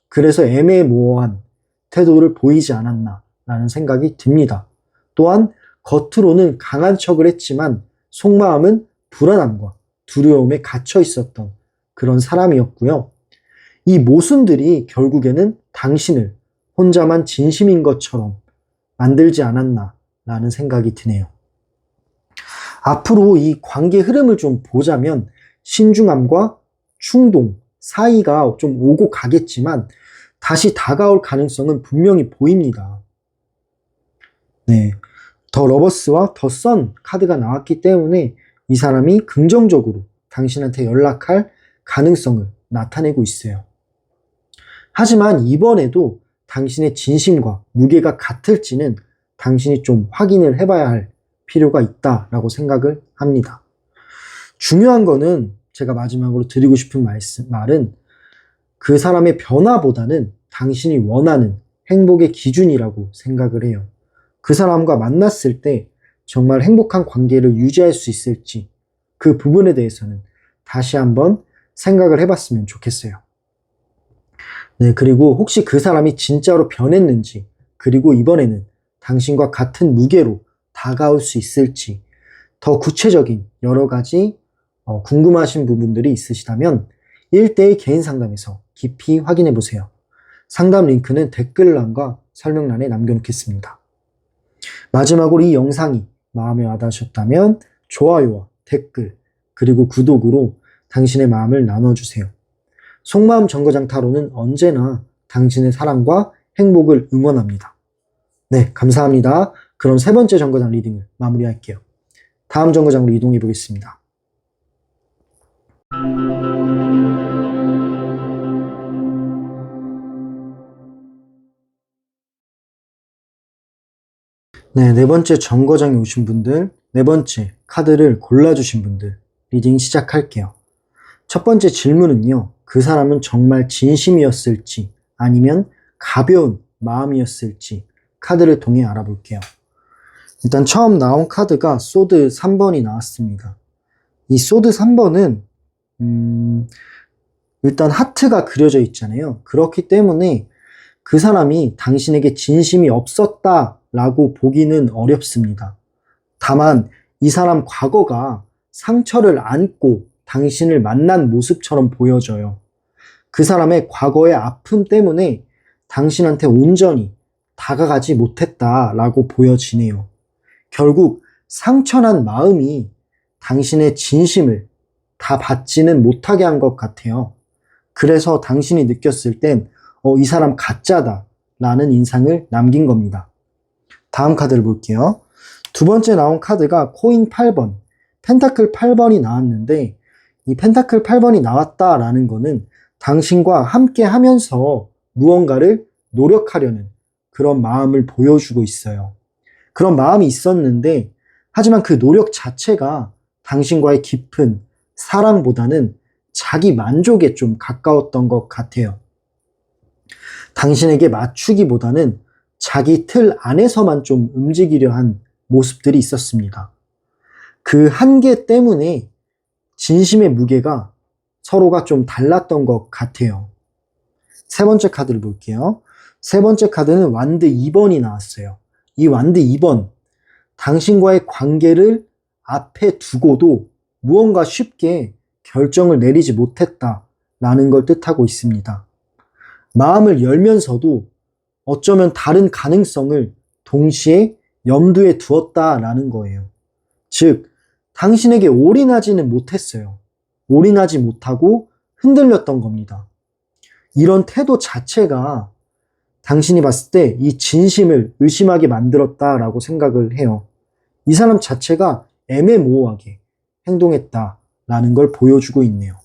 [SPEAKER 1] 그래서 애매모호한 태도를 보이지 않았나라는 생각이 듭니다. 또한 겉으로는 강한 척을 했지만 속마음은 불안함과 두려움에 갇혀 있었던 그런 사람이었고요. 이 모순들이 결국에는 당신을 혼자만 진심인 것처럼 만들지 않았나라는 생각이 드네요. 앞으로 이 관계 흐름을 좀 보자면 신중함과 충동 사이가 좀 오고 가겠지만 다시 다가올 가능성은 분명히 보입니다. 네, 더 러버스와 더 선 카드가 나왔기 때문에 이 사람이 긍정적으로 당신한테 연락할 가능성을 나타내고 있어요. 하지만 이번에도 당신의 진심과 무게가 같을지는 당신이 좀 확인을 해봐야 할 필요가 있다라고 생각을 합니다. 중요한 거는 제가 마지막으로 드리고 싶은 말은 그 사람의 변화보다는 당신이 원하는 행복의 기준이라고 생각을 해요. 그 사람과 만났을 때 정말 행복한 관계를 유지할 수 있을지 그 부분에 대해서는 다시 한번 생각을 해봤으면 좋겠어요. 네, 그리고 혹시 그 사람이 진짜로 변했는지 그리고 이번에는 당신과 같은 무게로 다가올 수 있을지 더 구체적인 여러 가지 궁금하신 부분들이 있으시다면 1대1 개인 상담에서 깊이 확인해 보세요. 상담 링크는 댓글란과 설명란에 남겨놓겠습니다. 마지막으로 이 영상이 마음에 와닿으셨다면 좋아요와 댓글 그리고 구독으로 당신의 마음을 나눠주세요. 속마음 정거장 타로는 언제나 당신의 사랑과 행복을 응원합니다. 네, 감사합니다. 그럼 세 번째 정거장 리딩을 마무리할게요. 다음 정거장으로 이동해 보겠습니다. 네, 네 번째 정거장에 오신 분들, 네 번째 카드를 골라주신 분들 리딩 시작할게요. 첫 번째 질문은요. 그 사람은 정말 진심이었을지 아니면 가벼운 마음이었을지 카드를 통해 알아볼게요. 일단 처음 나온 카드가 소드 3번이 나왔습니다. 이 소드 3번은 일단 하트가 그려져 있잖아요. 그렇기 때문에 그 사람이 당신에게 진심이 없었다라고 보기는 어렵습니다. 다만 이 사람 과거가 상처를 안고 당신을 만난 모습처럼 보여져요. 그 사람의 과거의 아픔 때문에 당신한테 온전히 다가가지 못했다라고 보여지네요. 결국 상처난 마음이 당신의 진심을 다 받지는 못하게 한 것 같아요. 그래서 당신이 느꼈을 땐 이 사람 가짜다 라는 인상을 남긴 겁니다. 다음 카드를 볼게요. 두 번째 나온 카드가 코인 8번, 펜타클 8번이 나왔는데 이 펜타클 8번이 나왔다라는 거는 당신과 함께 하면서 무언가를 노력하려는 그런 마음을 보여주고 있어요. 그런 마음이 있었는데 하지만 그 노력 자체가 당신과의 깊은 사랑보다는 자기 만족에 좀 가까웠던 것 같아요. 당신에게 맞추기보다는 자기 틀 안에서만 좀 움직이려 한 모습들이 있었습니다. 그 한계 때문에 진심의 무게가 서로가 좀 달랐던 것 같아요. 세 번째 카드를 볼게요. 세 번째 카드는 완드 2번이 나왔어요. 이 완드 2번, 당신과의 관계를 앞에 두고도 무언가 쉽게 결정을 내리지 못했다라는 걸 뜻하고 있습니다. 마음을 열면서도 어쩌면 다른 가능성을 동시에 염두에 두었다라는 거예요. 즉, 당신에게 올인하지는 못했어요. 올인하지 못하고 흔들렸던 겁니다. 이런 태도 자체가 당신이 봤을 때 이 진심을 의심하게 만들었다라고 생각을 해요. 이 사람 자체가 애매모호하게 행동했다라는 걸 보여주고 있네요.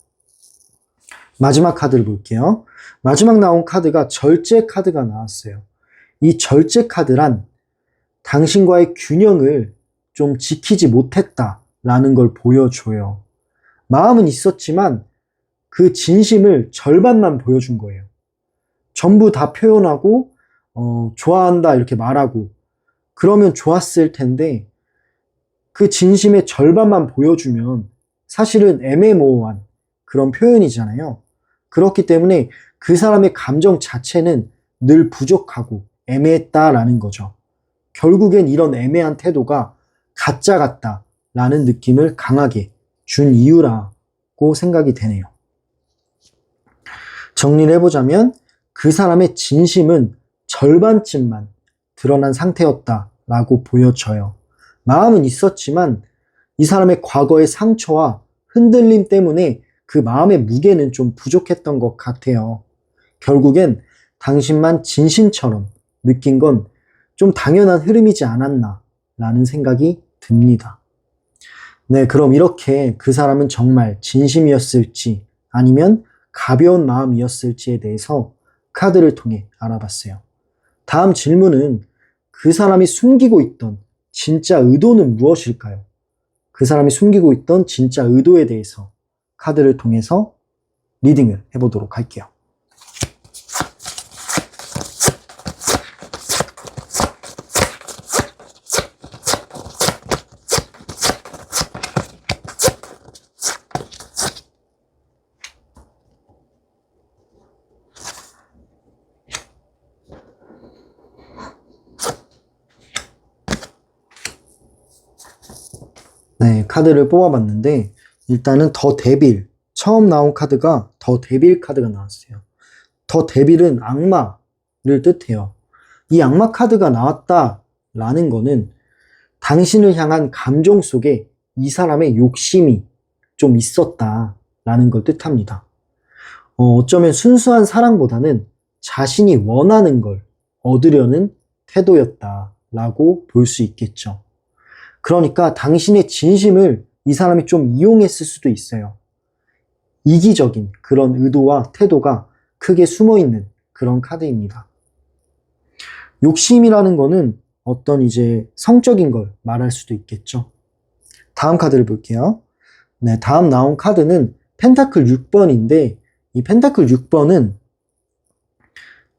[SPEAKER 1] 마지막 카드를 볼게요. 마지막 나온 카드가 절제 카드가 나왔어요. 이 절제 카드란 당신과의 균형을 좀 지키지 못했다라는 걸 보여줘요. 마음은 있었지만 그 진심을 절반만 보여준 거예요. 전부 다 표현하고 좋아한다 이렇게 말하고 그러면 좋았을 텐데 그 진심의 절반만 보여주면 사실은 애매모호한 그런 표현이잖아요. 그렇기 때문에 그 사람의 감정 자체는 늘 부족하고 애매했다라는 거죠. 결국엔 이런 애매한 태도가 가짜 같다라는 느낌을 강하게 준 이유라고 생각이 되네요. 정리를 해보자면 그 사람의 진심은 절반쯤만 드러난 상태였다라고 보여져요. 마음은 있었지만 이 사람의 과거의 상처와 흔들림 때문에 그 마음의 무게는 좀 부족했던 것 같아요. 결국엔 당신만 진심처럼 느낀 건 좀 당연한 흐름이지 않았나 라는 생각이 듭니다. 네, 그럼 이렇게 그 사람은 정말 진심이었을지 아니면 가벼운 마음이었을지에 대해서 카드를 통해 알아봤어요. 다음 질문은 그 사람이 숨기고 있던 진짜 의도는 무엇일까요? 그 사람이 숨기고 있던 진짜 의도에 대해서 카드를 통해서 리딩을 해보도록 할게요. 네, 카드를 뽑아봤는데 일단은 더 데빌, 처음 나온 카드가 더 데빌 카드가 나왔어요. 더 데빌은 악마를 뜻해요. 이 악마 카드가 나왔다라는 거는 당신을 향한 감정 속에 이 사람의 욕심이 좀 있었다라는 걸 뜻합니다. 어쩌면 순수한 사랑보다는 자신이 원하는 걸 얻으려는 태도였다라고 볼 수 있겠죠. 그러니까 당신의 진심을 이 사람이 좀 이용했을 수도 있어요. 이기적인 그런 의도와 태도가 크게 숨어있는 그런 카드입니다. 욕심이라는 거는 어떤 이제 성적인 걸 말할 수도 있겠죠. 다음 카드를 볼게요. 네, 다음 나온 카드는 펜타클 6번인데 이 펜타클 6번은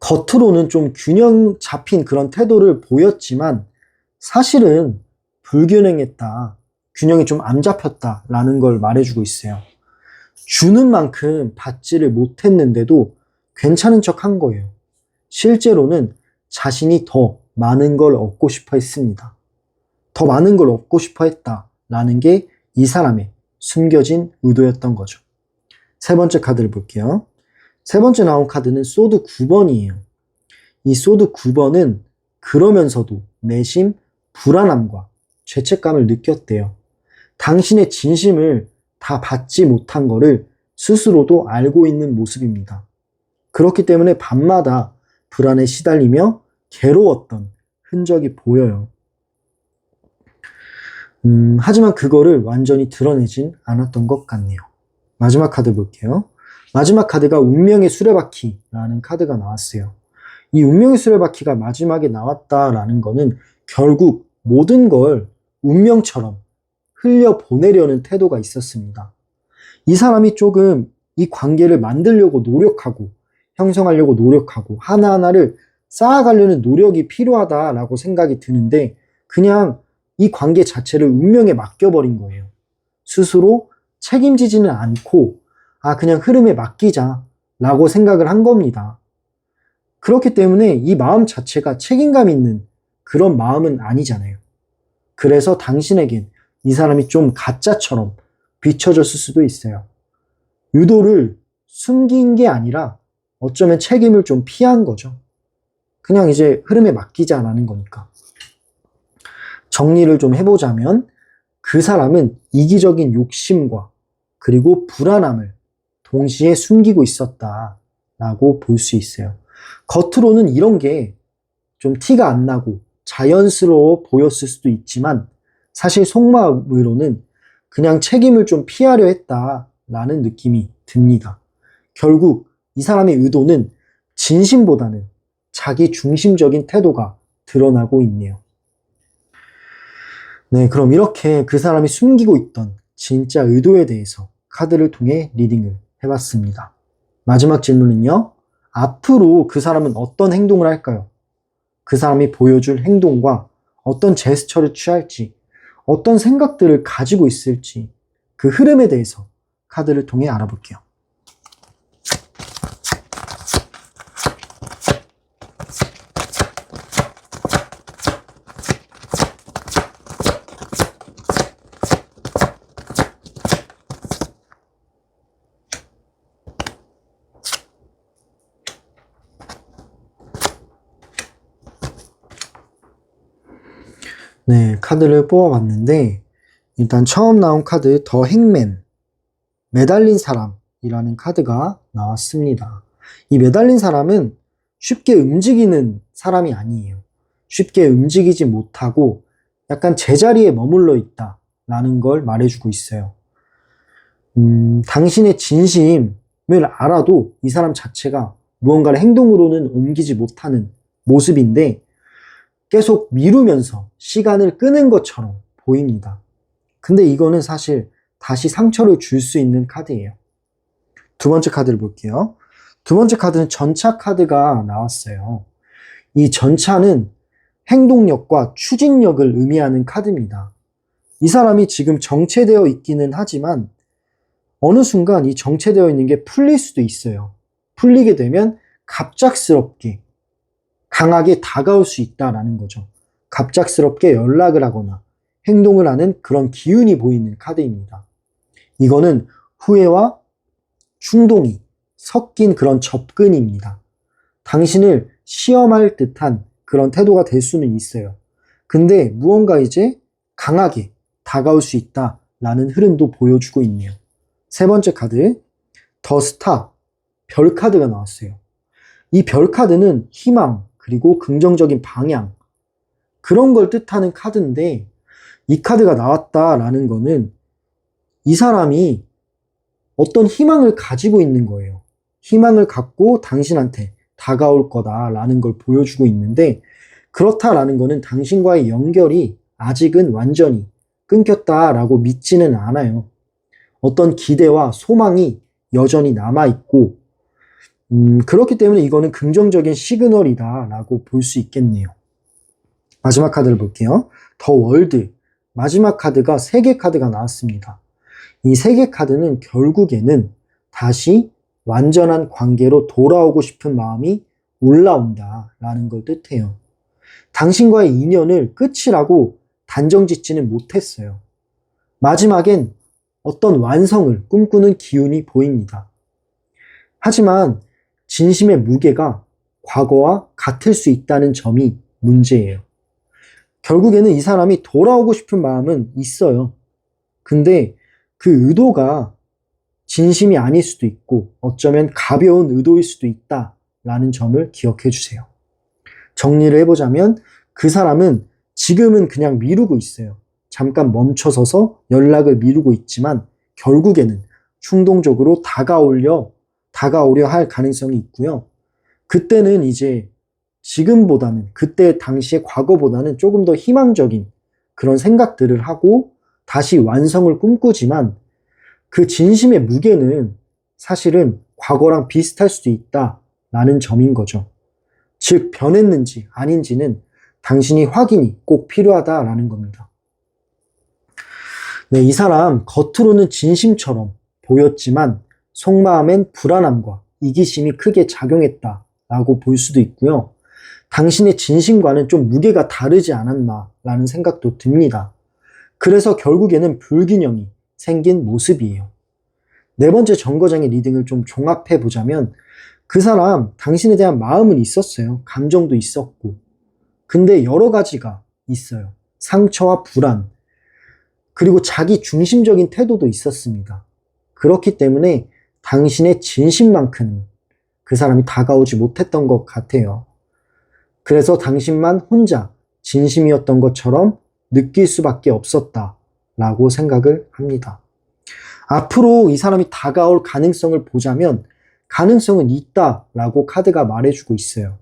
[SPEAKER 1] 겉으로는 좀 균형 잡힌 그런 태도를 보였지만 사실은 불균형했다. 균형이 좀 안 잡혔다라는 걸 말해주고 있어요. 주는 만큼 받지를 못했는데도 괜찮은 척 한 거예요. 실제로는 자신이 더 많은 걸 얻고 싶어 했습니다. 더 많은 걸 얻고 싶어 했다라는 게 이 사람의 숨겨진 의도였던 거죠. 세 번째 카드를 볼게요. 세 번째 나온 카드는 소드 9번이에요. 이 소드 9번은 그러면서도 내심 불안함과 죄책감을 느꼈대요. 당신의 진심을 다 받지 못한 거를 스스로도 알고 있는 모습입니다. 그렇기 때문에 밤마다 불안에 시달리며 괴로웠던 흔적이 보여요. 하지만 그거를 완전히 드러내진 않았던 것 같네요. 마지막 카드 볼게요. 마지막 카드가 운명의 수레바퀴라는 카드가 나왔어요. 이 운명의 수레바퀴가 마지막에 나왔다라는 거는 결국 모든 걸 운명처럼 흘려보내려는 태도가 있었습니다. 이 사람이 조금 이 관계를 만들려고 노력하고 형성하려고 노력하고 하나하나를 쌓아가려는 노력이 필요하다라고 생각이 드는데 그냥 이 관계 자체를 운명에 맡겨버린 거예요. 스스로 책임지지는 않고 그냥 흐름에 맡기자라고 생각을 한 겁니다. 그렇기 때문에 이 마음 자체가 책임감 있는 그런 마음은 아니잖아요. 그래서 당신에겐 이 사람이 좀 가짜처럼 비춰졌을 수도 있어요. 의도를 숨긴 게 아니라 어쩌면 책임을 좀 피한 거죠. 그냥 이제 흐름에 맡기자라는 거니까. 정리를 좀 해보자면 그 사람은 이기적인 욕심과 그리고 불안함을 동시에 숨기고 있었다라고 볼 수 있어요. 겉으로는 이런 게 좀 티가 안 나고 자연스러워 보였을 수도 있지만 사실 속마음으로는 그냥 책임을 좀 피하려 했다라는 느낌이 듭니다. 결국 이 사람의 의도는 진심보다는 자기 중심적인 태도가 드러나고 있네요. 네, 그럼 이렇게 그 사람이 숨기고 있던 진짜 의도에 대해서 카드를 통해 리딩을 해봤습니다. 마지막 질문은요. 앞으로 그 사람은 어떤 행동을 할까요? 그 사람이 보여줄 행동과 어떤 제스처를 취할지, 어떤 생각들을 가지고 있을지 그 흐름에 대해서 카드를 통해 알아볼게요. 네, 카드를 뽑아봤는데 일단 처음 나온 카드 더 행맨, 매달린 사람이라는 카드가 나왔습니다. 이 매달린 사람은 쉽게 움직이는 사람이 아니에요. 쉽게 움직이지 못하고 약간 제자리에 머물러 있다라는 걸 말해주고 있어요. 당신의 진심을 알아도 이 사람 자체가 무언가를 행동으로는 옮기지 못하는 모습인데 계속 미루면서 시간을 끄는 것처럼 보입니다. 근데 이거는 사실 다시 상처를 줄 수 있는 카드예요. 두 번째 카드를 볼게요. 두 번째 카드는 전차 카드가 나왔어요. 이 전차는 행동력과 추진력을 의미하는 카드입니다. 이 사람이 지금 정체되어 있기는 하지만 어느 순간 이 정체되어 있는 게 풀릴 수도 있어요. 풀리게 되면 갑작스럽게 강하게 다가올 수 있다라는 거죠. 갑작스럽게 연락을 하거나 행동을 하는 그런 기운이 보이는 카드입니다. 이거는 후회와 충동이 섞인 그런 접근입니다. 당신을 시험할 듯한 그런 태도가 될 수는 있어요. 근데 무언가 이제 강하게 다가올 수 있다라는 흐름도 보여주고 있네요. 세 번째 카드, 더 스타, 별 카드가 나왔어요. 이 별 카드는 희망, 그리고 긍정적인 방향, 그런 걸 뜻하는 카드인데 이 카드가 나왔다라는 거는 이 사람이 어떤 희망을 가지고 있는 거예요. 희망을 갖고 당신한테 다가올 거다라는 걸 보여주고 있는데 그렇다라는 거는 당신과의 연결이 아직은 완전히 끊겼다라고 믿지는 않아요. 어떤 기대와 소망이 여전히 남아있고 그렇기 때문에 이거는 긍정적인 시그널이다라고 볼 수 있겠네요. 마지막 카드를 볼게요. 더 월드. 마지막 카드가 3개 카드가 나왔습니다. 이 3개 카드는 결국에는 다시 완전한 관계로 돌아오고 싶은 마음이 올라온다라는 걸 뜻해요. 당신과의 인연을 끝이라고 단정 짓지는 못했어요. 마지막엔 어떤 완성을 꿈꾸는 기운이 보입니다. 하지만 진심의 무게가 과거와 같을 수 있다는 점이 문제예요. 결국에는 이 사람이 돌아오고 싶은 마음은 있어요. 근데 그 의도가 진심이 아닐 수도 있고 어쩌면 가벼운 의도일 수도 있다라는 점을 기억해 주세요. 정리를 해보자면 그 사람은 지금은 그냥 미루고 있어요. 잠깐 멈춰서서 연락을 미루고 있지만 결국에는 충동적으로 다가오려 할 가능성이 있고요. 그때는 이제 지금보다는 그때 당시의 과거보다는 조금 더 희망적인 그런 생각들을 하고 다시 완성을 꿈꾸지만 그 진심의 무게는 사실은 과거랑 비슷할 수도 있다라는 점인 거죠. 즉 변했는지 아닌지는 당신이 확인이 꼭 필요하다라는 겁니다. 네, 이 사람 겉으로는 진심처럼 보였지만 속마음엔 불안함과 이기심이 크게 작용했다라고 볼 수도 있고요. 당신의 진심과는 좀 무게가 다르지 않았나라는 생각도 듭니다. 그래서 결국에는 불균형이 생긴 모습이에요. 네 번째 정거장의 리딩을 좀 종합해 보자면 그 사람 당신에 대한 마음은 있었어요. 감정도 있었고. 근데 여러 가지가 있어요. 상처와 불안, 그리고 자기 중심적인 태도도 있었습니다. 그렇기 때문에 당신의 진심만큼 그 사람이 다가오지 못했던 것 같아요. 그래서 당신만 혼자 진심이었던 것처럼 느낄 수밖에 없었다라고 생각을 합니다. 앞으로 이 사람이 다가올 가능성을 보자면 가능성은 있다라고 카드가 말해주고 있어요.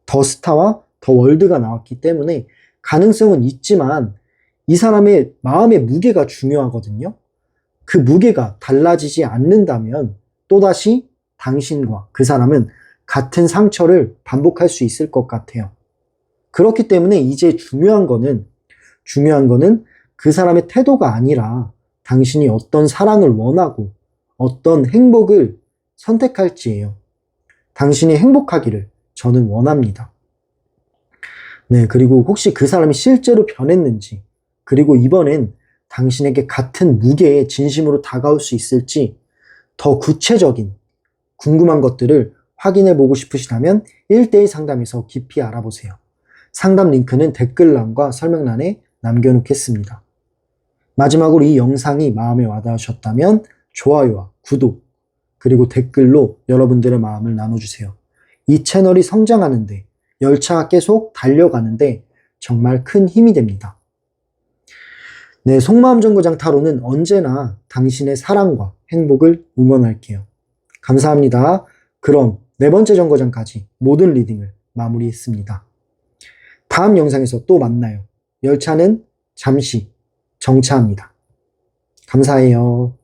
[SPEAKER 1] 더 스타와 더 월드가 나왔기 때문에 가능성은 있지만 이 사람의 마음의 무게가 중요하거든요. 그 무게가 달라지지 않는다면 또다시 당신과 그 사람은 같은 상처를 반복할 수 있을 것 같아요. 그렇기 때문에 이제 중요한 거는 그 사람의 태도가 아니라 당신이 어떤 사랑을 원하고 어떤 행복을 선택할지예요. 당신이 행복하기를 저는 원합니다. 네, 그리고 혹시 그 사람이 실제로 변했는지, 그리고 이번엔 당신에게 같은 무게의 진심으로 다가올 수 있을지 더 구체적인 궁금한 것들을 확인해 보고 싶으시다면 1대1 상담에서 깊이 알아보세요. 상담 링크는 댓글란과 설명란에 남겨놓겠습니다. 마지막으로 이 영상이 마음에 와닿으셨다면 좋아요와 구독, 그리고 댓글로 여러분들의 마음을 나눠주세요. 이 채널이 성장하는데, 열차가 계속 달려가는데 정말 큰 힘이 됩니다. 네, 속마음 정거장 타로는 언제나 당신의 사랑과 행복을 응원할게요. 감사합니다. 그럼 네 번째 정거장까지 모든 리딩을 마무리했습니다. 다음 영상에서 또 만나요. 열차는 잠시 정차합니다. 감사해요.